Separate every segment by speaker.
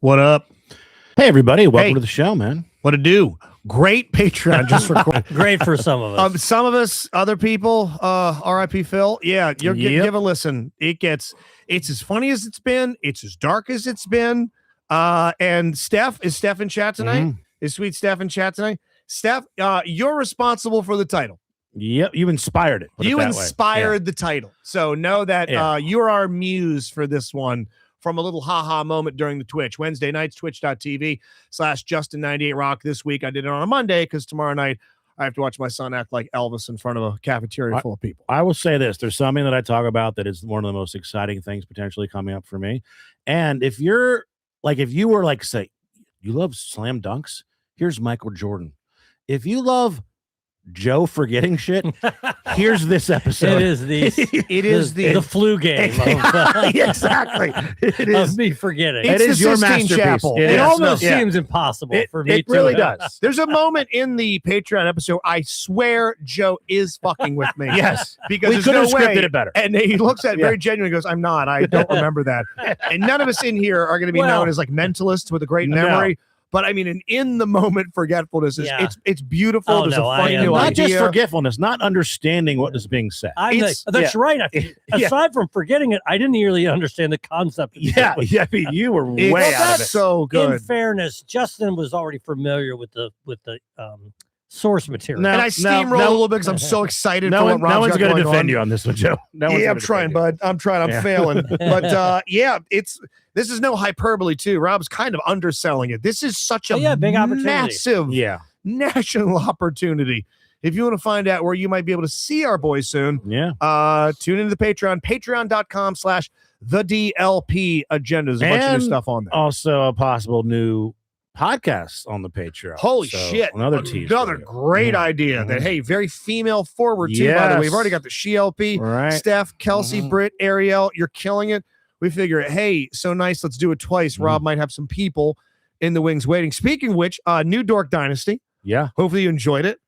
Speaker 1: What up?
Speaker 2: Hey, everybody. Welcome
Speaker 1: Hey.
Speaker 2: to the show, man.
Speaker 1: What to do? Great Patreon just recorded.
Speaker 3: Great for some of us.
Speaker 1: Some of us, other people, RIP Phil. Yeah,
Speaker 2: Yep.
Speaker 1: give a listen. It's as funny as it's been. It's as dark as it's been. And Steph in chat tonight?
Speaker 2: Mhm.
Speaker 1: Is sweet Steph in chat tonight? Steph, you're responsible for the title.
Speaker 2: Yep. You inspired it. Put it
Speaker 1: You
Speaker 2: that way.
Speaker 1: inspired the title. So know that
Speaker 2: Yeah.
Speaker 1: you're our muse for this one from a little haha moment during the Twitch. Wednesday nights, twitch.tv/Justin98Rock. This week I did it on a Monday because tomorrow night I have to watch my son act like Elvis in front of a cafeteria full of people.
Speaker 2: I will say this. There's something that I talk about that is one of the most exciting things potentially coming up for me. And if you were like, say, you love slam dunks, here's Michael Jordan. If you love Joe forgetting shit, here's this episode.
Speaker 3: It is the flu game
Speaker 1: Exactly. It is.
Speaker 3: of me forgetting.
Speaker 1: It's
Speaker 2: It is
Speaker 1: the
Speaker 2: your
Speaker 1: Sistine
Speaker 2: masterpiece.
Speaker 1: Chapel.
Speaker 2: It
Speaker 3: It
Speaker 2: is.
Speaker 3: almost
Speaker 2: Yeah.
Speaker 3: seems impossible for me
Speaker 2: It
Speaker 3: to
Speaker 2: really does.
Speaker 1: There's a moment in the Patreon episode. I swear Joe is fucking with me.
Speaker 2: Yes.
Speaker 1: Because
Speaker 2: We
Speaker 1: there's
Speaker 2: could
Speaker 1: no
Speaker 2: have
Speaker 1: way.
Speaker 2: scripted it better.
Speaker 1: And he looks at it
Speaker 2: Yeah.
Speaker 1: very genuinely, goes, I'm not. I don't remember that. And none of us in here are going to be
Speaker 3: Well-
Speaker 1: known as like mentalists with a great
Speaker 2: No.
Speaker 1: memory. But I mean, an in the moment forgetfulness is
Speaker 3: Yeah.
Speaker 1: it's beautiful.
Speaker 3: Oh,
Speaker 1: There's
Speaker 3: no,
Speaker 1: a
Speaker 3: I
Speaker 1: funny
Speaker 3: am
Speaker 1: new
Speaker 3: not
Speaker 2: Not just
Speaker 1: idea.
Speaker 2: forgetfulness, not understanding what is being said.
Speaker 3: That's right.
Speaker 2: Yeah.
Speaker 3: Aside from forgetting it, I didn't really understand the concept. of
Speaker 2: Yeah.
Speaker 3: it.
Speaker 2: Yeah. I mean, you were
Speaker 1: It's
Speaker 2: way out of it.
Speaker 1: so
Speaker 3: In
Speaker 1: good.
Speaker 3: fairness, Justin was already familiar with the source material.
Speaker 2: No.
Speaker 1: And I steamroll a little bit because I'm so excited for what Rob's
Speaker 2: No one's
Speaker 1: got
Speaker 2: going to
Speaker 1: going
Speaker 2: defend
Speaker 1: on.
Speaker 2: you on this one, Joe. No one's
Speaker 1: Yeah,
Speaker 2: gonna
Speaker 1: I'm trying,
Speaker 2: defend
Speaker 1: bud. I'm trying. I'm
Speaker 2: Yeah.
Speaker 1: failing. But yeah, this is no hyperbole too. Rob's kind of underselling it. This is such a
Speaker 3: big opportunity.
Speaker 1: massive
Speaker 2: you. Yeah.
Speaker 1: national opportunity. If you want to find out where you might be able to see our boys soon,
Speaker 2: Yeah.
Speaker 1: tune into the Patreon, patreon.com/the DLP agenda. There's a bunch of new
Speaker 2: And
Speaker 1: stuff on there.
Speaker 2: Also, a possible new podcast on the Patreon.
Speaker 1: Holy
Speaker 2: So,
Speaker 1: shit.
Speaker 2: Another tease.
Speaker 1: Another
Speaker 2: for you.
Speaker 1: great
Speaker 2: Mhm.
Speaker 1: idea that,
Speaker 2: Mhm.
Speaker 1: hey, very female forward too, by the way. We've
Speaker 2: Yes.
Speaker 1: already got the She-LP,
Speaker 2: Right.
Speaker 1: Steph, Kelsey,
Speaker 2: Mhm.
Speaker 1: Britt, Ariel. You're killing it. We figure, hey, so nice. Let's do it twice.
Speaker 2: Mhm.
Speaker 1: Rob might have some people in the wings waiting. Speaking of which, New Dork Dynasty.
Speaker 2: Yeah.
Speaker 1: Hopefully you enjoyed it.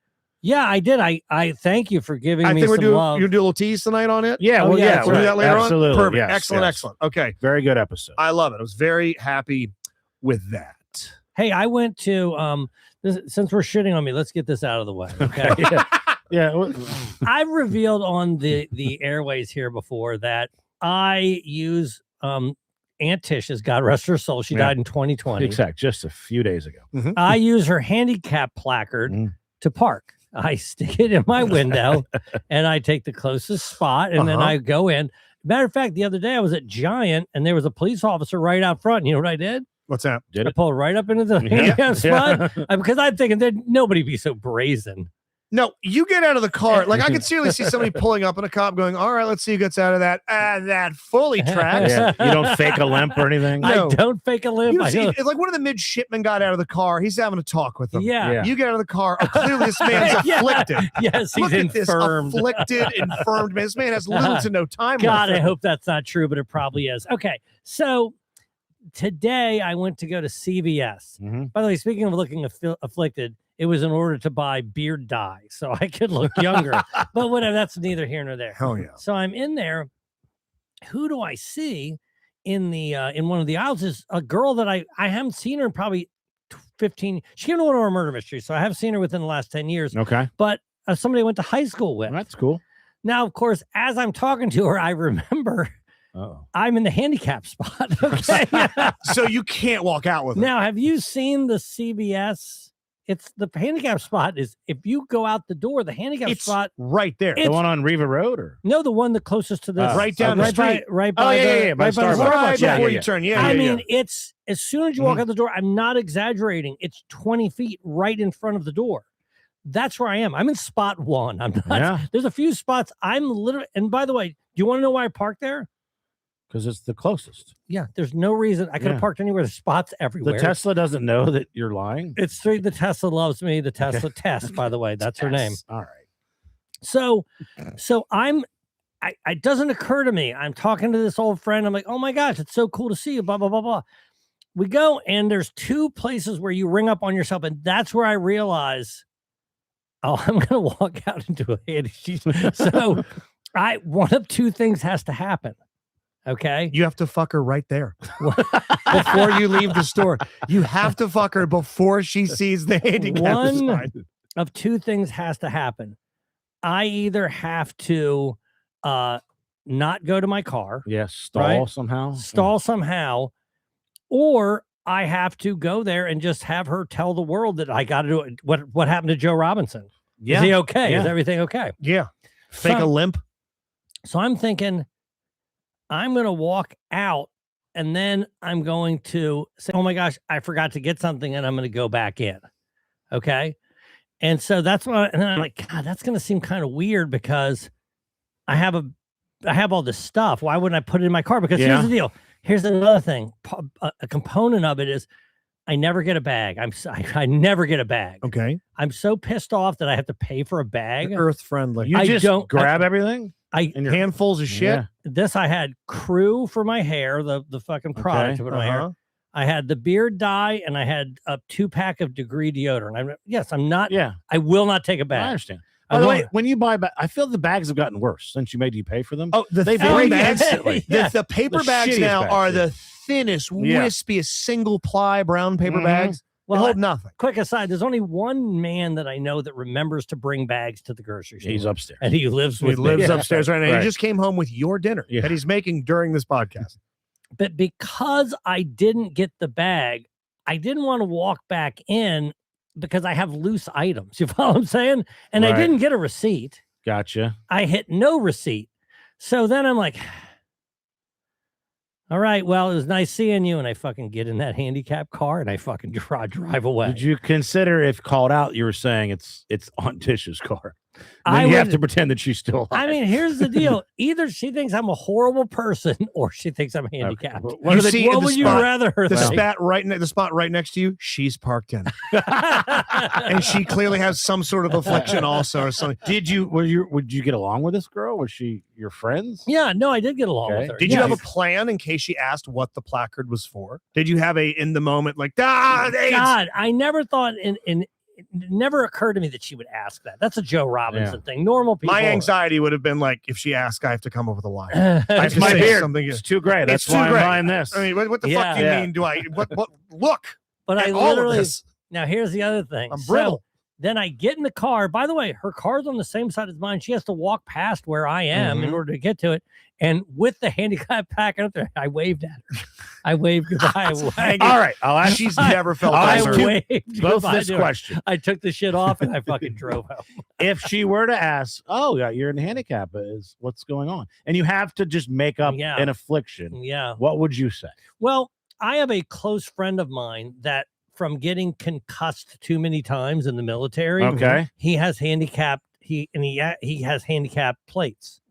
Speaker 3: Yeah, I did. I thank you for giving
Speaker 1: I
Speaker 3: me
Speaker 1: think we're
Speaker 3: some
Speaker 1: doing
Speaker 3: love.
Speaker 1: you're do a little tease tonight on it.
Speaker 2: Yeah.
Speaker 3: Oh,
Speaker 2: Well,
Speaker 3: yeah,
Speaker 2: yeah.
Speaker 3: that's
Speaker 1: We'll do that later
Speaker 2: Absolutely.
Speaker 1: on. Perfect.
Speaker 2: Yes,
Speaker 1: Excellent.
Speaker 2: yes.
Speaker 1: Excellent. Okay.
Speaker 2: Very good episode.
Speaker 1: I love it. I was very happy with that.
Speaker 3: Hey, I went to since we're shitting on me, let's get this out of the way. Okay.
Speaker 2: yeah. Yeah. well,
Speaker 3: I've revealed on the airways here before that I use Aunt Tish's, God rest her soul. She
Speaker 2: Yeah.
Speaker 3: died in 2020.
Speaker 2: Exact. Just a few days ago.
Speaker 3: I use her handicap placard
Speaker 2: Mm.
Speaker 3: to park. I stick it in my window and I take the closest spot and then
Speaker 1: Uh-huh.
Speaker 3: I go in. Matter of fact, the other day I was at Giant and there was a police officer right out front. You know what I did?
Speaker 1: What's that?
Speaker 2: Did
Speaker 3: I
Speaker 2: it?
Speaker 3: pulled right up into the
Speaker 2: Yeah.
Speaker 3: handicap spot
Speaker 2: Yeah.
Speaker 3: because I'm thinking that nobody be so brazen.
Speaker 1: No, you get out of the car. Like I could seriously see somebody pulling up in a cop going, all right, let's see who gets out of that. That fully tracks.
Speaker 2: Yeah. You don't fake a limp or anything.
Speaker 1: No.
Speaker 3: I don't fake a limp.
Speaker 1: You know,
Speaker 3: I
Speaker 1: see,
Speaker 3: don't-
Speaker 1: it's like one of the midshipmen got out of the car. He's having a talk with them.
Speaker 3: yeah.
Speaker 2: Yeah.
Speaker 1: You get out of the car. Oh, clearly, this man's
Speaker 3: Yeah.
Speaker 1: afflicted.
Speaker 3: Yes, he's
Speaker 1: Look at this
Speaker 3: infirmed.
Speaker 1: afflicted, infirmed man. This man has little to no time
Speaker 3: God,
Speaker 1: left.
Speaker 3: I hope that's not true, but it probably is. Okay, so today I went to go to CVS.
Speaker 2: Mhm.
Speaker 3: By the way, speaking of looking afflicted, it was in order to buy beard dye so I could look younger. But whatever, that's neither here nor there.
Speaker 1: Hell yeah.
Speaker 3: So I'm in there. Who do I see in the in one of the aisles? Is a girl that I haven't seen her in probably 15. She came to one of our murder mysteries, so I haven't seen her within the last 10 years.
Speaker 2: Okay.
Speaker 3: But somebody I went to high school with.
Speaker 2: That's cool.
Speaker 3: Now, of course, as I'm talking to her, I remember
Speaker 2: Oh.
Speaker 3: I'm in the handicap spot. Okay.
Speaker 1: So you can't walk out with him.
Speaker 3: Now, have you seen the CVS? It's the handicap spot is if you go out the door, the handicap
Speaker 1: It's
Speaker 3: spot.
Speaker 1: right there.
Speaker 3: It's-
Speaker 2: The one on Riva Road, or
Speaker 3: No, the one the closest to the
Speaker 1: Right down the
Speaker 3: right by,
Speaker 1: street.
Speaker 3: right
Speaker 2: Oh,
Speaker 3: by
Speaker 2: yeah,
Speaker 3: the,
Speaker 2: yeah, yeah, by
Speaker 3: right by the
Speaker 2: Starbucks.
Speaker 1: right
Speaker 2: Yeah,
Speaker 1: before
Speaker 2: yeah,
Speaker 1: you
Speaker 2: yeah.
Speaker 1: turn. Yeah,
Speaker 3: I
Speaker 1: yeah,
Speaker 3: mean,
Speaker 1: yeah.
Speaker 3: it's as soon as you walk out the door, I'm not exaggerating. It's 20 feet right in front of the door. That's where I am. I'm in spot one. I'm not.
Speaker 2: Yeah.
Speaker 3: There's a few spots. I'm literally. And by the way, do you want to know why I parked there?
Speaker 2: because it's the closest.
Speaker 3: Yeah, there's no reason I could have
Speaker 2: Yeah.
Speaker 3: parked anywhere. There's spots everywhere.
Speaker 2: The Tesla doesn't know that you're lying.
Speaker 3: It's three. The Tesla loves me. The Tesla Test, by the way, that's her name.
Speaker 2: All right.
Speaker 3: So it doesn't occur to me. I'm talking to this old friend. I'm like, oh my gosh, it's so cool to see you. Blah blah blah blah. We go and there's two places where you ring up on yourself, and that's where I realize, oh, I'm gonna walk out into a handy. So one of two things has to happen. Okay.
Speaker 1: You have to fuck her right there before you leave the store. You have to fuck her before she sees the handicap
Speaker 3: One
Speaker 1: sign.
Speaker 3: of two things has to happen. I either have to not go to my car,
Speaker 2: Yes, stall
Speaker 3: Right.
Speaker 2: somehow.
Speaker 3: stall somehow, or I have to go there and just have her tell the world that I got to do it. What happened to Joe Robinson?
Speaker 2: Yeah.
Speaker 3: Is he okay? Is
Speaker 2: Yeah.
Speaker 3: everything okay?
Speaker 1: Yeah. Fake a
Speaker 3: So-
Speaker 1: limp.
Speaker 3: So I'm thinking I'm going to walk out and then I'm going to say, oh my gosh, I forgot to get something and I'm going to go back in. Okay. And so that's what, and then I'm like, God, that's going to seem kind of weird because I have all this stuff. Why wouldn't I put it in my car? Because
Speaker 2: Yeah.
Speaker 3: here's the deal. Here's another thing. A component of it is I never get a bag. I never get a bag.
Speaker 1: Okay.
Speaker 3: I'm so pissed off that I have to pay for a bag.
Speaker 1: Earth friendly.
Speaker 2: You
Speaker 3: I
Speaker 2: just
Speaker 3: don't-
Speaker 2: grab everything.
Speaker 1: And handfuls of shit.
Speaker 2: Yeah.
Speaker 3: This I had Crew for my hair, the fucking product to put in my hair.
Speaker 1: Uh-huh.
Speaker 3: I had the beard dye, and I had a 2-pack of Degree deodorant. I'm not.
Speaker 2: Yeah,
Speaker 3: I will not take a
Speaker 2: I
Speaker 3: bag.
Speaker 2: understand.
Speaker 3: I
Speaker 2: By the way,
Speaker 3: won't.
Speaker 2: when you buy bags, I feel the bags have gotten worse since you made you pay for them.
Speaker 1: Oh,
Speaker 2: They
Speaker 1: thin
Speaker 2: break
Speaker 1: bags.
Speaker 2: instantly.
Speaker 3: Yeah.
Speaker 1: The paper
Speaker 2: The
Speaker 1: bags
Speaker 2: shittiest
Speaker 1: now
Speaker 2: bags,
Speaker 1: are
Speaker 2: yeah.
Speaker 1: the thinnest,
Speaker 2: Yeah.
Speaker 1: wispiest single ply brown paper
Speaker 2: Mhm.
Speaker 1: bags. They
Speaker 3: Well,
Speaker 1: hold nothing.
Speaker 3: quick aside, there's only one man that I know that remembers to bring bags to the grocery store.
Speaker 2: He's upstairs.
Speaker 3: and he lives
Speaker 1: He
Speaker 3: with me.
Speaker 1: lives upstairs right now.
Speaker 2: Right.
Speaker 1: He just came home with your dinner
Speaker 2: Yeah.
Speaker 1: that he's making during this podcast.
Speaker 3: But because I didn't get the bag, I didn't want to walk back in because I have loose items. You follow what I'm saying? And I
Speaker 2: Right.
Speaker 3: didn't get a receipt.
Speaker 2: Gotcha.
Speaker 3: I hit no receipt. So then I'm like, all right, well, it was nice seeing you. And I fucking get in that handicap car and I fucking drive away.
Speaker 2: Did you consider if called out, you were saying it's Aunt Tish's car?
Speaker 3: I
Speaker 2: Then you have
Speaker 3: would-
Speaker 2: to pretend that she's still alive.
Speaker 3: I mean, here's the deal. Either she thinks I'm a horrible person or she thinks I'm handicapped.
Speaker 2: Well,
Speaker 1: You see
Speaker 3: What
Speaker 1: the
Speaker 3: would you
Speaker 1: spot-
Speaker 3: rather her
Speaker 1: The
Speaker 3: think?
Speaker 1: spot right next to you, she's parked in. And she clearly has some sort of affliction also or something.
Speaker 2: Would you get along with this girl? Was she your friends?
Speaker 3: Yeah, no, I did get along
Speaker 2: Okay.
Speaker 3: with her.
Speaker 1: Did you
Speaker 3: Yeah.
Speaker 1: have a plan in case she asked what the placard was for? Did you have a in the moment like AIDS?
Speaker 3: God, I never thought it never occurred to me that she would ask that. That's a Joe Robinson thing. Normal people.
Speaker 1: My anxiety would have been like, if she asked, I have to come up with a lie. I have
Speaker 2: It's
Speaker 1: to
Speaker 2: my
Speaker 1: say
Speaker 2: beard.
Speaker 1: something.
Speaker 2: It's too great. That's
Speaker 1: It's too
Speaker 2: why
Speaker 1: great.
Speaker 2: I'm buying this.
Speaker 1: I mean, what the
Speaker 3: Yeah.
Speaker 1: fuck do you
Speaker 2: Yeah.
Speaker 1: mean? Do I what look
Speaker 3: but I
Speaker 1: at all of
Speaker 3: literally
Speaker 1: this?
Speaker 3: now here's the other thing.
Speaker 1: I'm
Speaker 3: So,
Speaker 1: brittle.
Speaker 3: then I get in the car. By the way, her car's on the same side as mine. She has to walk past where I am in
Speaker 1: Mhm.
Speaker 3: order to get to it. And with the handicap pack up there, I waved at her. I waved goodbye.
Speaker 2: All right, I'll ask
Speaker 1: She's never felt
Speaker 2: I'll
Speaker 3: I
Speaker 2: ask
Speaker 1: better.
Speaker 2: you
Speaker 3: waved
Speaker 2: both
Speaker 3: goodbye
Speaker 2: this
Speaker 3: to her.
Speaker 2: question.
Speaker 3: I took the shit off and I fucking drove home.
Speaker 2: If she were to ask, "Oh, yeah, you're in handicap, is what's going on?" and you have to just make up
Speaker 3: Yeah.
Speaker 2: an affliction,
Speaker 3: Yeah.
Speaker 2: what would you say?
Speaker 3: Well, I have a close friend of mine that from getting concussed too many times in the military,
Speaker 2: Okay,
Speaker 3: he has handicapped. He has handicapped plates.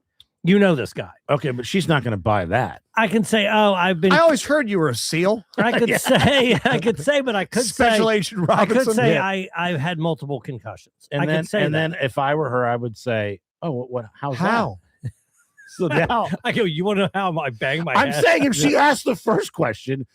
Speaker 3: You know this guy.
Speaker 2: okay, but she's not going to buy that.
Speaker 3: I can say, oh, I've been.
Speaker 1: I always heard you were a SEAL.
Speaker 3: I could say, but I could
Speaker 1: Special
Speaker 3: say,
Speaker 1: Agent
Speaker 3: I
Speaker 1: Robinson.
Speaker 3: could say,
Speaker 2: Yeah.
Speaker 3: I've had multiple concussions.
Speaker 2: And
Speaker 3: I
Speaker 2: then,
Speaker 3: could say that.
Speaker 2: then, if I were her, I would say, "Oh, what? How's
Speaker 1: How?
Speaker 2: that?" So now
Speaker 3: I go, you want to know how I bang my
Speaker 2: I'm
Speaker 3: head?
Speaker 2: saying if she asked the first question,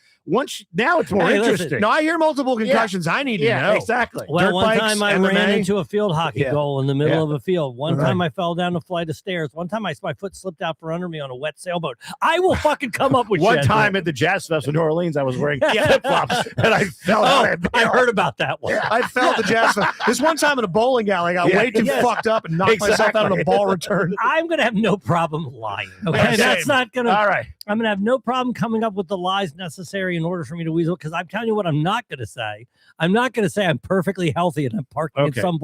Speaker 2: now it's more
Speaker 3: Hey, listen,
Speaker 2: interesting.
Speaker 1: No, I hear multiple concussions. I need to know.
Speaker 2: exactly.
Speaker 3: Well,
Speaker 1: Dirt
Speaker 3: one
Speaker 1: bikes,
Speaker 3: time I
Speaker 1: MMA.
Speaker 3: ran into a field hockey
Speaker 2: Yeah.
Speaker 3: goal in the middle
Speaker 2: Yeah.
Speaker 3: of a field. One
Speaker 1: Right.
Speaker 3: time I fell down a flight of stairs. One time my foot slipped out from under me on a wet sailboat. I will fucking come up with
Speaker 2: One
Speaker 3: shit.
Speaker 2: time at the Jazz Fest in New Orleans, I was wearing flip flops and I fell
Speaker 3: Oh,
Speaker 2: out.
Speaker 3: I heard about that one.
Speaker 1: I felt the jazz. This one time in a bowling alley, I got
Speaker 2: Yeah.
Speaker 1: way too
Speaker 3: Yes.
Speaker 1: fucked up and knocked myself out on a
Speaker 2: Exactly.
Speaker 1: ball return.
Speaker 3: I'm gonna have no problem lying. Okay,
Speaker 1: Yeah,
Speaker 3: that's
Speaker 1: same.
Speaker 3: not gonna.
Speaker 2: All right.
Speaker 3: I'm gonna have no problem coming up with the lies necessary in order for me to weasel. Because I'm telling you what, I'm not gonna say. I'm not gonna say I'm perfectly healthy and I'm parking
Speaker 2: Okay.
Speaker 3: in some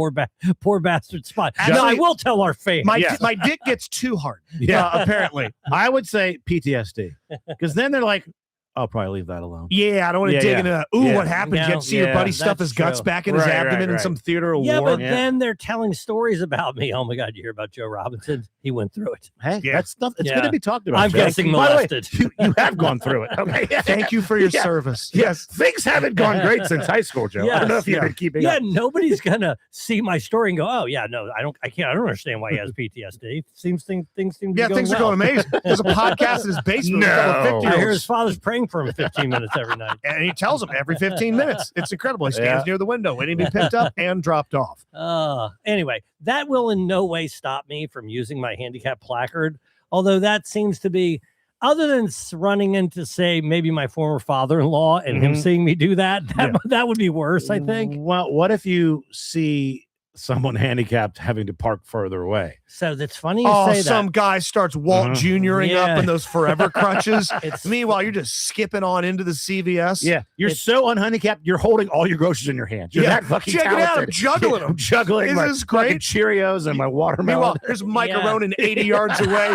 Speaker 3: poor bastard spot.
Speaker 1: Actually,
Speaker 3: no, I will tell our fans.
Speaker 1: My dick gets too hard.
Speaker 2: Yeah.
Speaker 1: Apparently.
Speaker 2: I would say PTSD because then they're like, I'll probably leave that alone.
Speaker 1: Yeah, I don't want to
Speaker 2: Yeah,
Speaker 1: dig
Speaker 2: yeah.
Speaker 1: into. Ooh,
Speaker 2: Yeah.
Speaker 1: what happened?
Speaker 3: No.
Speaker 1: You see your
Speaker 2: Yeah,
Speaker 1: buddy stuff
Speaker 3: that's
Speaker 1: his guts
Speaker 3: true.
Speaker 1: back in his
Speaker 2: Right,
Speaker 1: abdomen
Speaker 2: right,
Speaker 1: in
Speaker 2: right.
Speaker 1: some theater of
Speaker 3: Yeah,
Speaker 1: war.
Speaker 3: but then they're telling stories about me. Oh my God, you hear about Joe Robinson? He went through it.
Speaker 2: Hey,
Speaker 1: Yeah.
Speaker 2: that's stuff. It's
Speaker 3: Yeah.
Speaker 2: going to be talked about.
Speaker 3: I'm
Speaker 2: Joe.
Speaker 3: getting
Speaker 2: By the way,
Speaker 3: molested.
Speaker 2: you have gone through it. Okay.
Speaker 1: Thank you for your
Speaker 2: Yeah.
Speaker 1: service.
Speaker 2: Yes, things haven't gone great since high school, Joe. I don't know if you've
Speaker 1: Yes.
Speaker 2: been keeping
Speaker 3: Yeah,
Speaker 2: up.
Speaker 3: nobody's gonna see my story and go, "Oh yeah, no, I don't understand why he has PTSD." Things seem to
Speaker 1: Yeah,
Speaker 3: be
Speaker 1: things are
Speaker 3: well.
Speaker 1: going amazing. There's a podcast in his basement. with a couple of
Speaker 2: No.
Speaker 1: 50
Speaker 3: I hear
Speaker 1: -year-olds.
Speaker 3: his father's praying for him 15 minutes every night.
Speaker 1: And he tells him every 15 minutes. It's incredible. He stands
Speaker 2: Yeah.
Speaker 1: near the window waiting to be picked up and dropped off.
Speaker 3: Anyway, that will in no way stop me from using my handicap placard. Although that seems to be, other than running into, say, maybe my former father-in-law and him seeing me do that, that would be worse, I think.
Speaker 2: Well, what if you see someone handicapped having to park further away?
Speaker 3: So that's funny you say that.
Speaker 1: Some guy starts Walt Jr.ing up in those forever crutches. Meanwhile, you're just skipping on into the CVS.
Speaker 2: Yeah, you're so unhandicapped. You're holding all your groceries in your hands. You're that fucking
Speaker 1: Check
Speaker 2: talented.
Speaker 1: it out. I'm juggling them.
Speaker 2: I'm juggling my
Speaker 1: this great?
Speaker 2: fucking Cheerios and my watermelon.
Speaker 1: Meanwhile, there's Mike Aronin 80 yards away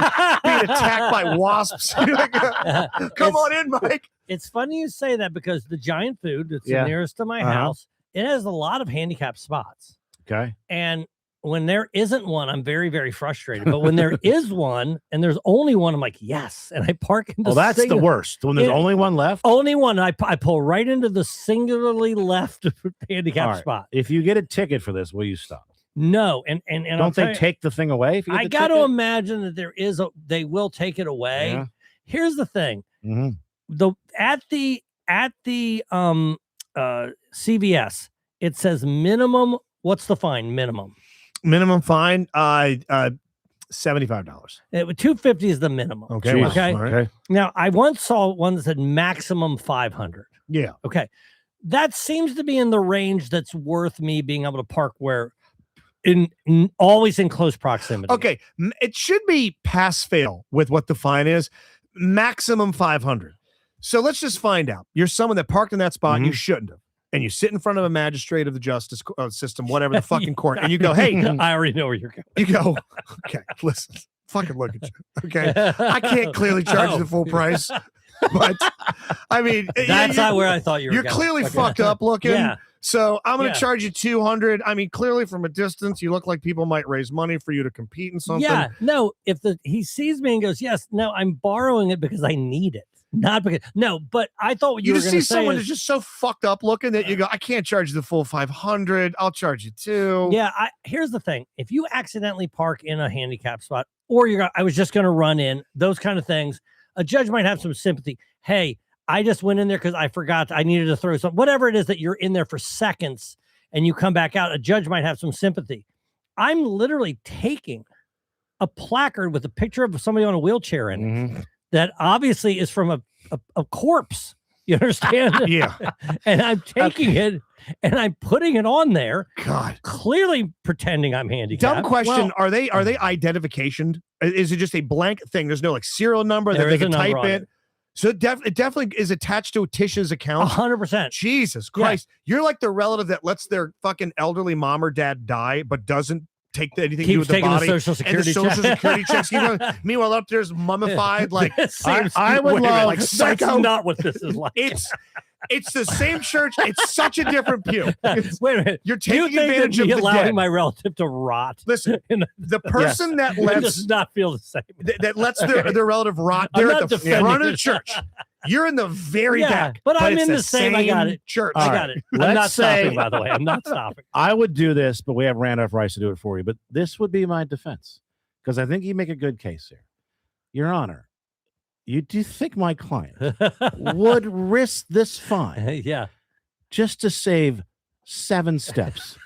Speaker 1: being attacked by wasps. Come on in, Mike.
Speaker 3: It's funny you say that because the Giant Food that's the nearest to my house, it has a lot of handicapped spots.
Speaker 2: Okay.
Speaker 3: And when there isn't one, I'm very, very frustrated. But when there is one and there's only one, I'm like, yes. And I park in the
Speaker 2: that's the worst. When there's only one left?
Speaker 3: Only one. I pull right into the singularly left handicapped spot.
Speaker 2: If you get a ticket for this, will you stop?
Speaker 3: No. And
Speaker 2: don't they take the thing away? If you get
Speaker 3: I got to imagine that they will take it away.
Speaker 2: Yeah.
Speaker 3: Here's the thing. At the CVS, it says minimum. What's the fine? Minimum
Speaker 1: fine. $75.
Speaker 3: $250 is the minimum.
Speaker 1: Okay.
Speaker 2: Wow.
Speaker 3: Okay.
Speaker 2: Okay.
Speaker 3: Now I once saw one that said maximum 500.
Speaker 1: Yeah.
Speaker 3: Okay. That seems to be in the range that's worth me being able to park where always in close proximity.
Speaker 1: Okay. It should be pass fail with what the fine is. Maximum 500. So let's just find out. You're someone that parked in that spot you shouldn't have. And you sit in front of a magistrate of the justice system, whatever the fucking court, and you go, hey,
Speaker 3: I already know where you're going.
Speaker 1: You go, okay, listen, fucking look at you. Okay. I can't clearly charge you the full price, but I mean,
Speaker 3: that's not where I thought you were
Speaker 1: You're
Speaker 3: going.
Speaker 1: clearly fucked up looking.
Speaker 3: Yeah.
Speaker 1: So I'm going to charge you $200. I mean, clearly from a distance, you look like people might raise money for you to compete in something.
Speaker 3: Yeah. No, if he sees me and goes, yes, no, I'm borrowing it because I need it. Not because but I thought what you were
Speaker 1: just
Speaker 3: going to
Speaker 1: see
Speaker 3: say
Speaker 1: someone that's just so fucked up looking that you go, I can't charge you the full 500. I'll charge you $200.
Speaker 3: Yeah, here's the thing: if you accidentally park in a handicap spot, or I was just going to run in, those kind of things, a judge might have some sympathy. Hey, I just went in there because I forgot I needed to throw something. Whatever it is that you're in there for seconds and you come back out, a judge might have some sympathy. I'm literally taking a placard with a picture of somebody on a wheelchair in it. That obviously is from a corpse. You understand?
Speaker 1: Yeah.
Speaker 3: And I'm taking it and I'm putting it on there.
Speaker 1: God.
Speaker 3: Clearly pretending I'm handicapped.
Speaker 1: Dumb question. Are they identificationed? Is it just a blank thing? There's no like serial number that they can type it. So it definitely is attached to Tisha's account.
Speaker 3: 100%.
Speaker 1: Jesus Christ. Yeah. You're like the relative that lets their fucking elderly mom or dad die, but doesn't take anything to do with the body.
Speaker 3: The Social Security,
Speaker 1: Security checks. Meanwhile, up there's mummified. Like
Speaker 2: I would love.
Speaker 1: Like psycho.
Speaker 3: That's not what this is like.
Speaker 1: It's the same church. It's such a different pew.
Speaker 3: Wait a minute.
Speaker 1: You're taking advantage of the
Speaker 3: allowing
Speaker 1: dead.
Speaker 3: my relative to rot.
Speaker 1: Listen, the person that
Speaker 3: does not feel the same.
Speaker 1: That lets their relative rot. They're at the front of the church. You're in the very back.
Speaker 3: But I'm in the same. I got it.
Speaker 1: Church.
Speaker 3: I got it. I'm not stopping, by the way. I'm not stopping.
Speaker 2: I would do this, but we have Randolph Rice to do it for you. But this would be my defense because I think you make a good case here. Your Honor, do you think my client would risk this fine?
Speaker 3: Yeah.
Speaker 2: Just to save 7 steps.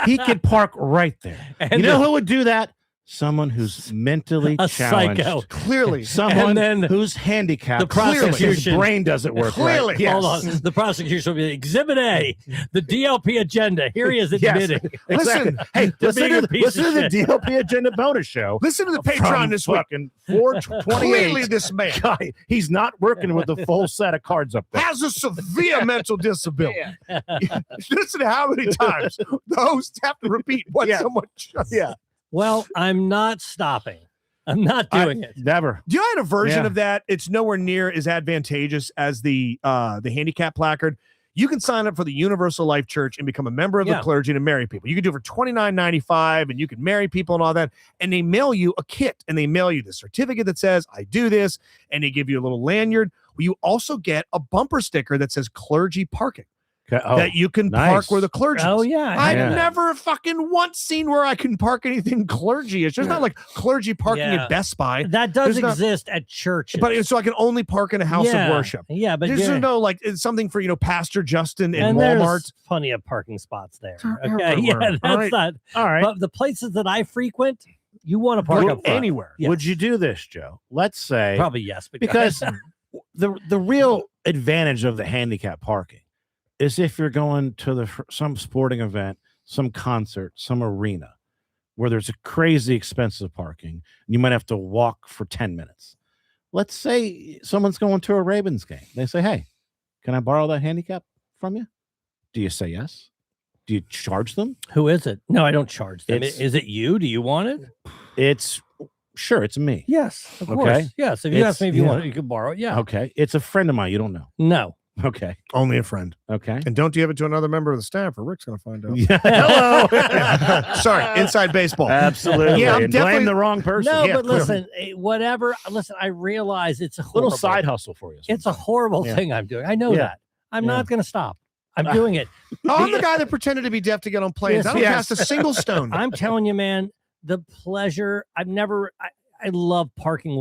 Speaker 2: He could park right there.
Speaker 3: And
Speaker 2: you know who would do that? Someone who's mentally
Speaker 3: a
Speaker 2: challenged.
Speaker 3: psycho.
Speaker 1: Clearly.
Speaker 2: Someone
Speaker 3: then
Speaker 2: who's handicapped.
Speaker 3: The prosecution.
Speaker 2: His brain doesn't work
Speaker 1: Clearly.
Speaker 2: right. Yes.
Speaker 3: Hold on. The prosecution will be Exhibit A, the DLP agenda. Here he is admitting.
Speaker 2: Yes, exactly. Hey, listen to the DLP agenda bonus show.
Speaker 1: Listen to the Patreon this week.
Speaker 2: 428.
Speaker 1: Clearly, this man
Speaker 2: Guy, he's not working with the full set of cards up there.
Speaker 1: has a severe mental disability. Listen to how many times the hosts have to repeat what someone just said.
Speaker 3: Well, I'm not stopping. I'm not doing it.
Speaker 2: Never.
Speaker 1: Do you have a version of that? It's nowhere near as advantageous as the handicap placard. You can sign up for the Universal Life Church and become a member of the clergy to marry people. You can do it for $29.95 and you can marry people and all that. And they mail you a kit and they mail you the certificate that says, I do this. And they give you a little lanyard. Well, you also get a bumper sticker that says clergy parking. That you can park where the clergy is.
Speaker 3: Oh, yeah.
Speaker 1: I've never fucking once seen where I can park anything clergy. It's just not like clergy parking at Best Buy.
Speaker 3: That does exist at churches.
Speaker 1: But so I can only park in a house of worship.
Speaker 3: Yeah, but
Speaker 1: there's no like it's something for Pastor Justin
Speaker 3: and
Speaker 1: Walmart.
Speaker 3: There's plenty of parking spots there. Okay, yeah, that's not
Speaker 2: all right.
Speaker 3: But the places that I frequent, You want to park
Speaker 1: Go
Speaker 3: up front.
Speaker 1: anywhere.
Speaker 3: Yes.
Speaker 2: Would you do this, Joe? Let's say
Speaker 3: Probably yes,
Speaker 2: because the real advantage of the handicap parking is if you're going to some sporting event, some concert, some arena where there's a crazy expensive parking, you might have to walk for 10 minutes. Let's say someone's going to a Ravens game. They say, "Hey, can I borrow that handicap from you?" Do you say yes? Do you charge them?
Speaker 3: Who is it? No, I don't charge them.
Speaker 2: It's-
Speaker 3: Is it you? Do you want it?
Speaker 2: It's me.
Speaker 3: Yes, of
Speaker 2: Okay.
Speaker 3: course. Yes, if you ask me if you
Speaker 2: yeah.
Speaker 3: want it, you can borrow it. Yeah.
Speaker 2: Okay. It's a friend of mine. You don't know.
Speaker 3: No.
Speaker 2: Okay.
Speaker 1: Only a friend.
Speaker 2: Okay.
Speaker 1: And don't give it to another member of the staff, or Rick's going to find out.
Speaker 2: Yeah.
Speaker 1: Hello. Sorry, inside baseball.
Speaker 2: Absolutely.
Speaker 1: Yeah, I'm
Speaker 2: And
Speaker 1: definitely-
Speaker 2: blame the wrong person.
Speaker 3: No,
Speaker 1: Yeah,
Speaker 3: but
Speaker 1: clearly.
Speaker 3: listen, whatever. Listen, I realize it's a
Speaker 2: Little
Speaker 3: horrible,
Speaker 2: side hustle for you.
Speaker 3: It's a horrible
Speaker 2: Yeah.
Speaker 3: thing I'm doing. I know
Speaker 2: Yeah.
Speaker 3: that. I'm
Speaker 2: Yeah.
Speaker 3: not going to stop. I'm doing it.
Speaker 1: Oh, I'm the guy that pretended to be deaf to get on planes. I don't
Speaker 2: Yes.
Speaker 1: cast a single stone.
Speaker 3: I'm telling you, man, the pleasure. I love parking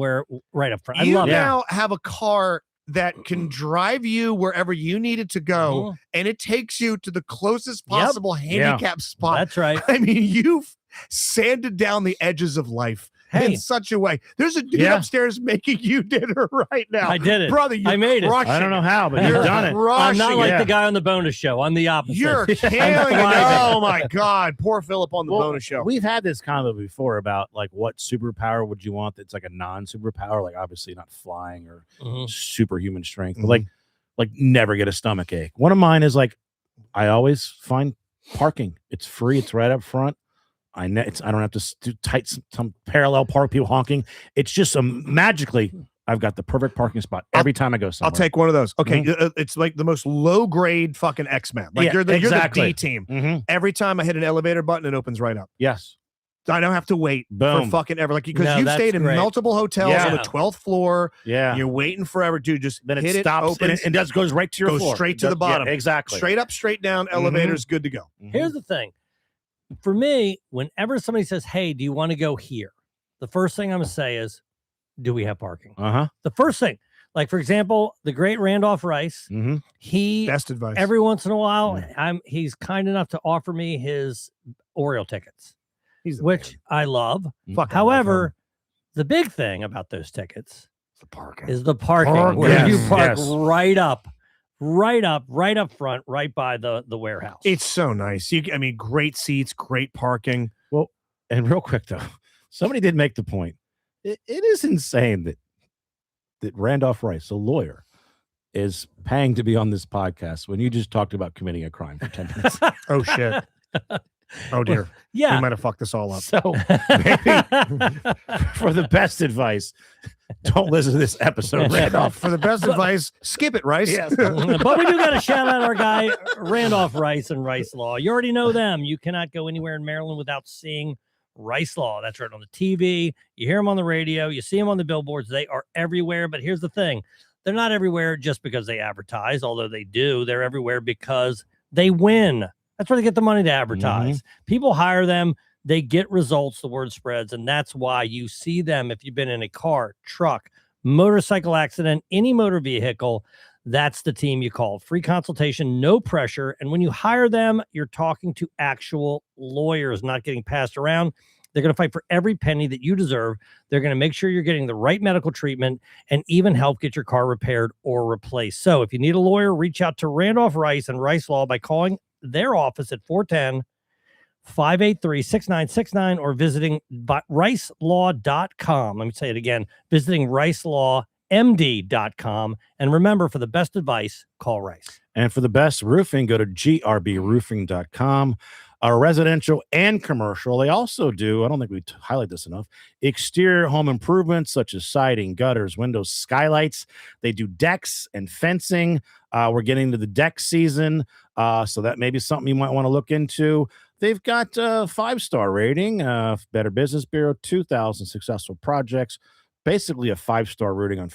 Speaker 3: right up front. I
Speaker 1: You
Speaker 3: love
Speaker 1: now have a car that can drive you wherever you need it to
Speaker 3: it.
Speaker 1: go, and it takes you to the closest
Speaker 3: Yep.
Speaker 1: possible handicap spot.
Speaker 3: That's right.
Speaker 1: I mean, you've sanded down the edges of life
Speaker 3: Hey,
Speaker 1: in such a way. There's a dude
Speaker 2: Yeah.
Speaker 1: upstairs making you dinner right now.
Speaker 3: I did it.
Speaker 1: Brother, you're
Speaker 3: I made it.
Speaker 1: crushing
Speaker 2: I don't know how, but
Speaker 1: You're
Speaker 2: you've done it.
Speaker 3: I'm not
Speaker 1: crushing
Speaker 3: like
Speaker 1: it.
Speaker 3: the guy on the bonus show. I'm the opposite.
Speaker 1: You're killing it.
Speaker 3: thriving.
Speaker 1: Oh my God. Poor Philip on the
Speaker 2: Well,
Speaker 1: bonus show.
Speaker 2: We've had this combo before about like what superpower would you want that's like a non-superpower, like obviously not flying or
Speaker 3: Mhm.
Speaker 2: superhuman strength, but
Speaker 1: Mhm.
Speaker 2: like never get a stomach ache. One of mine is like I always find parking. It's free. It's right up front. I don't have to do some parallel park people honking. It's just magically I've got the perfect parking spot every time I go somewhere.
Speaker 1: I'll take one of those. Okay, it's like the most low grade fucking X-Men. Like
Speaker 2: Yeah,
Speaker 1: you're the
Speaker 2: exactly.
Speaker 1: D team.
Speaker 2: Mhm.
Speaker 1: Every time I hit an elevator button, it opens right up.
Speaker 2: Yes.
Speaker 1: I don't have to wait
Speaker 2: Boom.
Speaker 1: for fucking ever. Like because
Speaker 3: No,
Speaker 1: you've
Speaker 3: that's
Speaker 1: stayed in
Speaker 3: great.
Speaker 1: multiple hotels on the
Speaker 3: Yeah.
Speaker 1: 12th floor.
Speaker 2: Yeah.
Speaker 1: You're waiting forever, dude. Just
Speaker 2: Then
Speaker 1: hit
Speaker 2: it stops
Speaker 1: it, opens,
Speaker 2: and it goes right to your
Speaker 1: goes
Speaker 2: floor.
Speaker 1: straight
Speaker 2: It
Speaker 1: to the
Speaker 2: does- yeah,
Speaker 1: bottom.
Speaker 2: exactly.
Speaker 1: straight up, straight down. Elevator's good to go.
Speaker 2: Mhm.
Speaker 3: Here's the thing. For me, whenever somebody says, "Hey, do you want to go here?" The first thing I'm going to say is, "Do we have parking?"
Speaker 2: Uh-huh.
Speaker 3: The first thing. Like, for example, the great Randolph Rice,
Speaker 2: Mm-hmm.
Speaker 3: he
Speaker 1: Best advice.
Speaker 3: every once in a while,
Speaker 2: Yeah.
Speaker 3: he's kind enough to offer me his Oriole tickets,
Speaker 1: He's the
Speaker 3: which I love.
Speaker 1: man. Fucking love
Speaker 3: However,
Speaker 1: him.
Speaker 3: the big thing about those tickets
Speaker 1: the parking.
Speaker 3: is the parking,
Speaker 1: Parking.
Speaker 3: where you
Speaker 2: Yes,
Speaker 3: park
Speaker 2: yes.
Speaker 3: right up front, right by the warehouse.
Speaker 1: It's so nice. I mean, great seats, great parking.
Speaker 2: And real quick though, somebody did make the point. It is insane that Randolph Rice, a lawyer, is paying to be on this podcast when you just talked about committing a crime for 10 minutes.
Speaker 1: Oh shit. Oh dear. We
Speaker 3: yeah.
Speaker 1: might have fucked this all up.
Speaker 2: So for the best advice, don't listen to this episode, Randolph.
Speaker 1: For the best advice, skip it, Rice.
Speaker 2: Yes.
Speaker 3: But we do got to shout out our guy Randolph Rice and Rice Law. You already know them. You cannot go anywhere in Maryland without seeing Rice Law. That's right on the TV. You hear them on the radio. You see them on the billboards. They are everywhere. But here's the thing. They're not everywhere just because they advertise, although they do. They're everywhere because they win. That's where they get the money to advertise. People hire them. They get results. The word spreads. And that's why you see them if you've been in a car, truck, motorcycle accident, any motor vehicle. That's the team you call. Free consultation, no pressure. And when you hire them, you're talking to actual lawyers, not getting passed around. They're going to fight for every penny that you deserve. They're going to make sure you're getting the right medical treatment and even help get your car repaired or replaced. So if you need a lawyer, reach out to Randolph Rice and Rice Law by calling their office at 410-583-6969 or visiting ricelaw.com. Let me say it again, visiting ricelawmd.com. And remember, for the best advice, call Rice.
Speaker 2: And for the best roofing, go to grbroofing.com. Residential and commercial. They also do, I don't think we highlight this enough, exterior home improvements such as siding, gutters, windows, skylights. They do decks and fencing. We're getting to the deck season, so that may be something you might want to look into. They've got a 5-star rating, Better Business Bureau, 2,000 successful projects, basically a 5-star rating on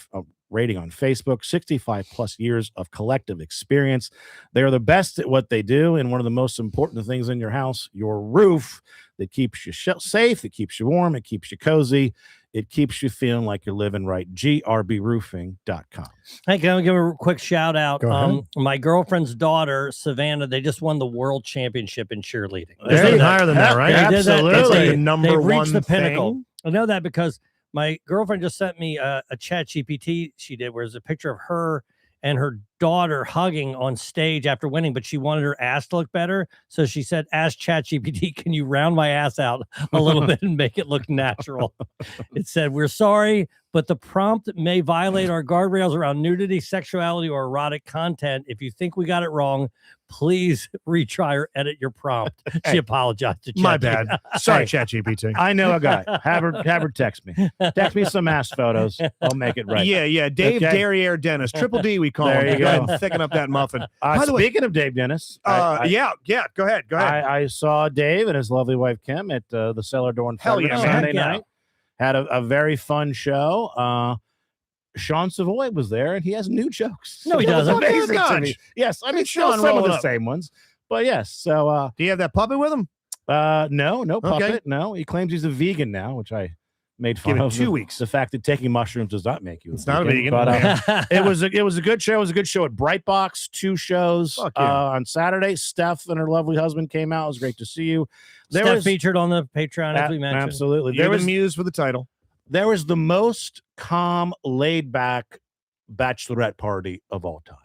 Speaker 2: Facebook, 65 plus years of collective experience. They are the best at what they do. And one of the most important things in your house, your roof, that keeps you safe, that keeps you warm, it keeps you cozy, It keeps you feeling like you're living right. GRBroofing.com.
Speaker 3: Hey, can I give a quick shout out?
Speaker 1: Go ahead.
Speaker 3: My girlfriend's daughter, Savannah, they just won the world championship in cheerleading.
Speaker 1: There's
Speaker 2: There you
Speaker 1: nothing
Speaker 2: go.
Speaker 1: higher than that, right?
Speaker 3: They did that.
Speaker 1: That's like
Speaker 3: They-
Speaker 1: the number
Speaker 3: they've
Speaker 1: one
Speaker 3: reached the pinnacle.
Speaker 1: thing.
Speaker 3: I know that because my girlfriend just sent me a chat GPT she did, where there's a picture of her and her daughter hugging on stage after winning, but she wanted her ass to look better. So she said, ask ChatGPT, can you round my ass out a little bit and make it look natural? It said, we're sorry, but the prompt may violate our guardrails around nudity, sexuality, or erotic content. If you think we got it wrong, please retry or edit your prompt. She
Speaker 2: Hey,
Speaker 3: apologized to
Speaker 1: My
Speaker 3: ChatGPT.
Speaker 1: bad. Sorry,
Speaker 2: Hey.
Speaker 1: ChatGPT.
Speaker 2: I know a guy. Have her text me. Text me some ass photos. I'll make it right.
Speaker 1: Yeah, Dave
Speaker 2: Okay.
Speaker 1: Derriere Dennis, Triple D, we call
Speaker 2: There
Speaker 1: him.
Speaker 2: you
Speaker 1: Go ahead
Speaker 2: go.
Speaker 1: and thicken up that muffin. By the way,
Speaker 2: Speaking of Dave Dennis,
Speaker 1: yeah, go ahead.
Speaker 2: I saw Dave and his lovely wife Kim at the Cellar Door and
Speaker 1: Hell
Speaker 2: Frederick
Speaker 1: yeah, man.
Speaker 2: Sunday
Speaker 3: Yeah.
Speaker 2: night. Had a very fun show. Sean Savoy was there, and he has new jokes.
Speaker 3: No, he
Speaker 2: That was
Speaker 3: doesn't.
Speaker 2: Amazing
Speaker 1: Oh,
Speaker 2: to
Speaker 1: gosh.
Speaker 2: me. Yes, I mean,
Speaker 1: It's
Speaker 2: still
Speaker 1: Sean
Speaker 2: some of
Speaker 1: rolling
Speaker 2: the
Speaker 1: up.
Speaker 2: same ones, but yes. So,
Speaker 1: Do you have that puppet with him?
Speaker 2: no puppet.
Speaker 1: Okay.
Speaker 2: No, he claims he's a vegan now, which I made fun
Speaker 1: Give it
Speaker 2: of.
Speaker 1: 2
Speaker 2: the-
Speaker 1: weeks.
Speaker 2: The fact that taking mushrooms does not make you.
Speaker 1: It's not a vegan.
Speaker 2: But,
Speaker 1: Yeah.
Speaker 2: it was a good show. It was a good show at Brightbox. 2 shows
Speaker 1: Fuck yeah.
Speaker 2: on Saturday. Steph and her lovely husband came out. It was great to see you. There
Speaker 3: Steph
Speaker 2: was
Speaker 3: featured on the Patreon, as we mentioned.
Speaker 2: absolutely.
Speaker 1: You're
Speaker 2: There
Speaker 1: the
Speaker 2: was
Speaker 1: muse for the title.
Speaker 2: there was the most calm, laid back bachelorette party of all time.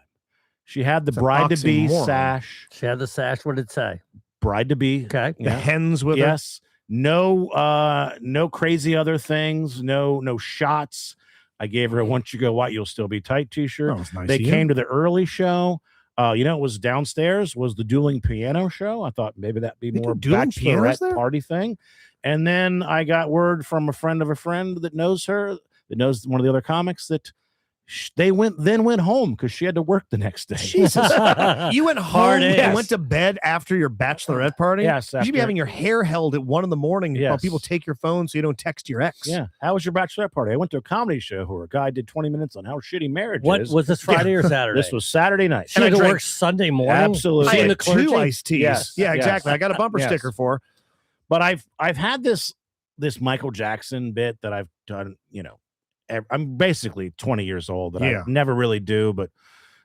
Speaker 2: She had the
Speaker 1: It's an
Speaker 2: bride to be
Speaker 1: oxymoron.
Speaker 2: sash.
Speaker 3: She had the sash. What did it say?
Speaker 2: Bride to be.
Speaker 3: Okay.
Speaker 1: The
Speaker 2: Yeah.
Speaker 1: hens with her.
Speaker 2: Yes. No crazy other things. No shots. I gave her a "Once you go white, you'll still be tight" t-shirt.
Speaker 1: Oh, it's nice
Speaker 2: They
Speaker 1: of you.
Speaker 2: came to the early show. It was downstairs was the dueling piano show. I thought maybe that'd be
Speaker 1: They do
Speaker 2: more
Speaker 1: dueling pianos
Speaker 2: bachelorette
Speaker 1: there?
Speaker 2: party thing. And then I got word from a friend of a friend that knows her, that knows one of the other comics, that they went home because she had to work the next day.
Speaker 1: Jesus. You went home
Speaker 3: Hard
Speaker 1: and
Speaker 3: ass.
Speaker 1: went to bed after your bachelorette party?
Speaker 2: Yes,
Speaker 1: You should be
Speaker 2: after-
Speaker 1: having your hair held at 1 a.m. while
Speaker 2: Yes.
Speaker 1: people take your phone so you don't text your ex.
Speaker 2: Yeah. How was your bachelorette party? I went to a comedy show where a guy did 20 minutes on how shitty marriage
Speaker 3: What
Speaker 2: is.
Speaker 3: was this Friday or Saturday?
Speaker 2: This was Saturday night.
Speaker 3: She had
Speaker 1: And I
Speaker 3: to
Speaker 1: drank-
Speaker 3: work Sunday morning.
Speaker 2: Absolutely.
Speaker 1: I
Speaker 3: Seeing
Speaker 1: had
Speaker 3: the clergy?
Speaker 1: 2 iced teas.
Speaker 2: Yes,
Speaker 1: Yeah,
Speaker 2: yes.
Speaker 1: exactly. I got a bumper
Speaker 2: Yes.
Speaker 1: sticker for her.
Speaker 2: But I've had this Michael Jackson bit that I've done, I'm basically 20 years old that
Speaker 1: Yeah.
Speaker 2: I never really do, but